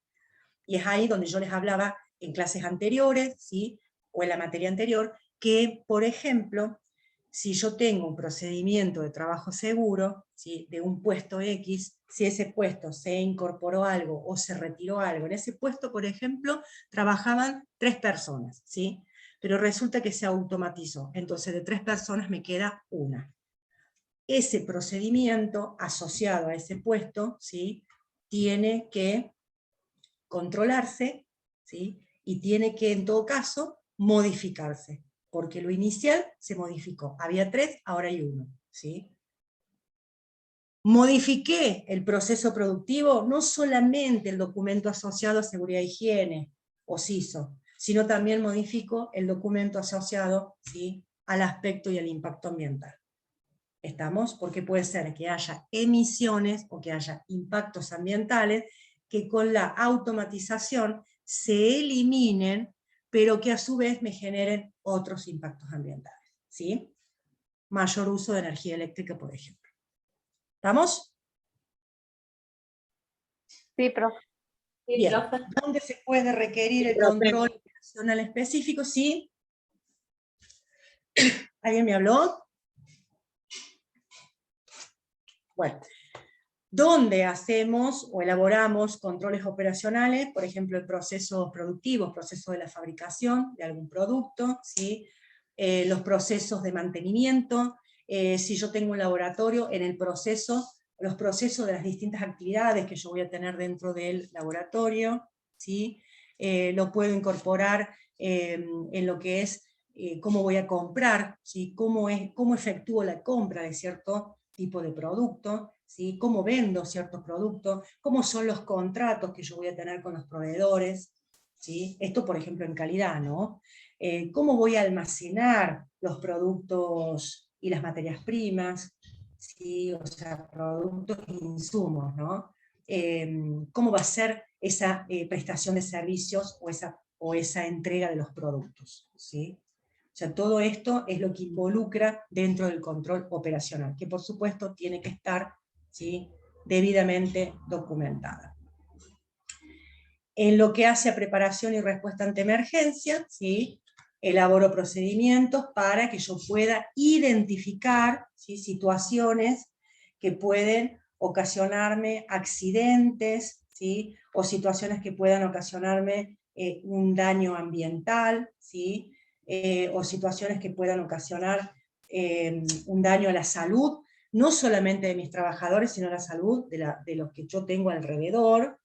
Y es ahí donde yo les hablaba en clases anteriores, ¿sí?, o en la materia anterior, que, por ejemplo, si yo tengo un procedimiento de trabajo seguro, ¿sí?, de un puesto X, si ese puesto se incorporó algo o se retiró algo, en ese puesto, por ejemplo, trabajaban 3 personas, ¿sí?, pero resulta que se automatizó, entonces de 3 personas me queda una. Ese procedimiento asociado a ese puesto, ¿sí?, tiene que controlarse, ¿sí?, y tiene que, en todo caso, modificarse, porque lo inicial se modificó. Había 3, ahora hay 1, ¿sí? Modifiqué el proceso productivo, no solamente el documento asociado a seguridad e higiene, o CISO, sino también modifico el documento asociado, ¿sí?, al aspecto y al impacto ambiental. ¿Estamos? Porque puede ser que haya emisiones o que haya impactos ambientales que con la automatización se eliminen, pero que a su vez me generen otros impactos ambientales, ¿sí? Mayor uso de energía eléctrica, por ejemplo. ¿Estamos? Sí, profe. Bien. ¿Dónde se puede requerir el control operacional específico? ¿Sí? ¿Alguien me habló? Bueno. ¿Dónde hacemos o elaboramos controles operacionales? Por ejemplo, en procesos productivos, procesos de la fabricación de algún producto, ¿sí? Los procesos de mantenimiento, si yo tengo un laboratorio, en el proceso, los procesos de las distintas actividades que yo voy a tener dentro del laboratorio, ¿sí? Lo puedo incorporar en lo que es cómo voy a comprar, ¿sí? Cómo efectúo la compra de cierto tipo de producto, ¿sí? Cómo vendo ciertos productos, cómo son los contratos que yo voy a tener con los proveedores, ¿sí? Esto, por ejemplo, en calidad, ¿no? Cómo voy a almacenar los productos y las materias primas, ¿sí? O sea, productos e insumos, ¿no? Cómo va a ser esa prestación de servicios o esa entrega de los productos, ¿sí? sea, todo esto es lo que involucra dentro del control operacional, que por supuesto tiene que estar, ¿sí?, debidamente documentada. En lo que hace a preparación y respuesta ante emergencia, ¿sí?, elaboro procedimientos para que yo pueda identificar, ¿sí?, situaciones que pueden ocasionarme accidentes, ¿sí?, o situaciones que puedan ocasionarme un daño ambiental, ¿sí?, o situaciones que puedan ocasionar un daño a la salud, no solamente de mis trabajadores, sino a la salud de los que yo tengo alrededor.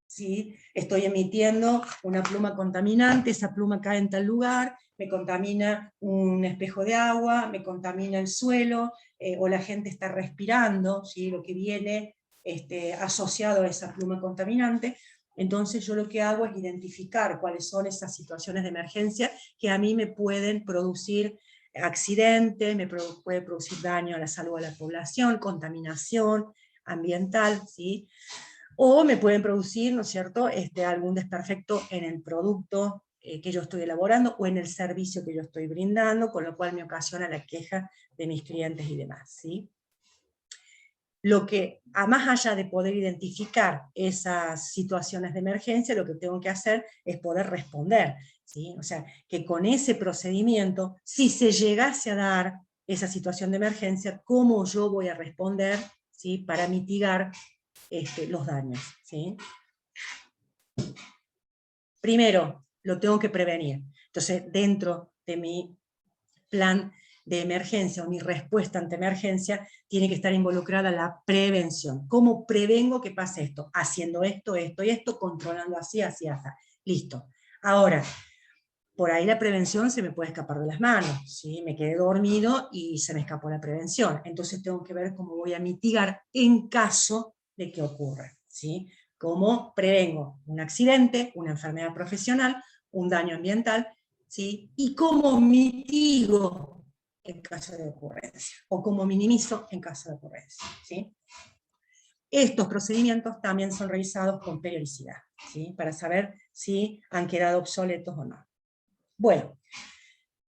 ¿Sí? Estoy emitiendo una pluma contaminante, esa pluma cae en tal lugar, me contamina un espejo de agua, me contamina el suelo, o la gente está respirando, ¿sí?, lo que viene asociado a esa pluma contaminante. Entonces yo lo que hago es identificar cuáles son esas situaciones de emergencia que a mí me pueden producir accidentes, puede producir daño a la salud de la población, contaminación ambiental, ¿sí?, o me pueden producir, ¿no es cierto?, algún desperfecto en el producto que yo estoy elaborando o en el servicio que yo estoy brindando, con lo cual me ocasiona la queja de mis clientes y demás, ¿sí? Lo que, a más allá de poder identificar esas situaciones de emergencia, lo que tengo que hacer es poder responder, ¿sí? O sea, que con ese procedimiento, si se llegase a dar esa situación de emergencia, ¿cómo yo voy a responder, ¿sí?, para mitigar los daños, ¿sí? Primero, lo tengo que prevenir. Entonces, dentro de mi plan de emergencia o mi respuesta ante emergencia, tiene que estar involucrada la prevención. ¿Cómo prevengo que pase esto? Haciendo esto, esto y esto, controlando así, así, así. Listo. Ahora, por ahí la prevención se me puede escapar de las manos, ¿sí? Me quedé dormido y se me escapó la prevención. Entonces tengo que ver cómo voy a mitigar en caso de que ocurra, ¿sí? Cómo prevengo un accidente, una enfermedad profesional, un daño ambiental, ¿sí? Y cómo mitigo en caso de ocurrencia, o cómo minimizo en caso de ocurrencia, ¿sí? Estos procedimientos también son revisados con periodicidad, ¿sí?, para saber si han quedado obsoletos o no. Bueno,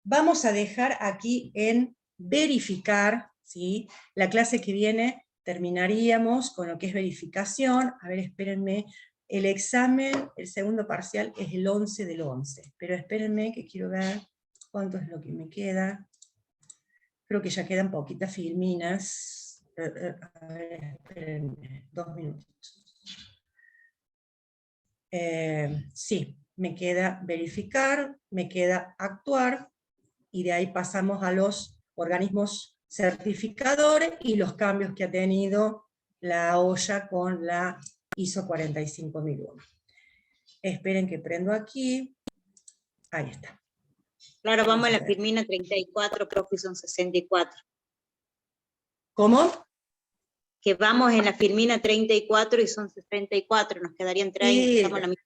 vamos a dejar aquí en verificar, ¿sí? La clase que viene terminaríamos con lo que es verificación. A ver, espérenme, el examen, el segundo parcial es el 11 del 11, pero espérenme que quiero ver cuánto es lo que me queda. Creo que ya quedan poquitas filminas. A ver, espérenme, 2 minutos. Sí, me queda verificar, me queda actuar, y de ahí pasamos a los organismos certificadores y los cambios que ha tenido la olla con la ISO 45001. Esperen que prendo aquí. Ahí está. Claro, vamos a la Firmina 34, profe, son 64. ¿Cómo? Que vamos en la Firmina 34 y son 64, nos quedarían 30. Sí, Estamos en la misma.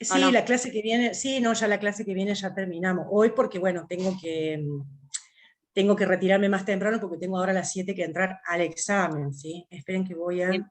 sí, no? la clase que viene, sí, no, ya la clase que viene ya terminamos. Hoy porque, bueno, tengo que retirarme más temprano porque tengo ahora a las 7 que entrar al examen, ¿sí? Esperen que voy a... Bien.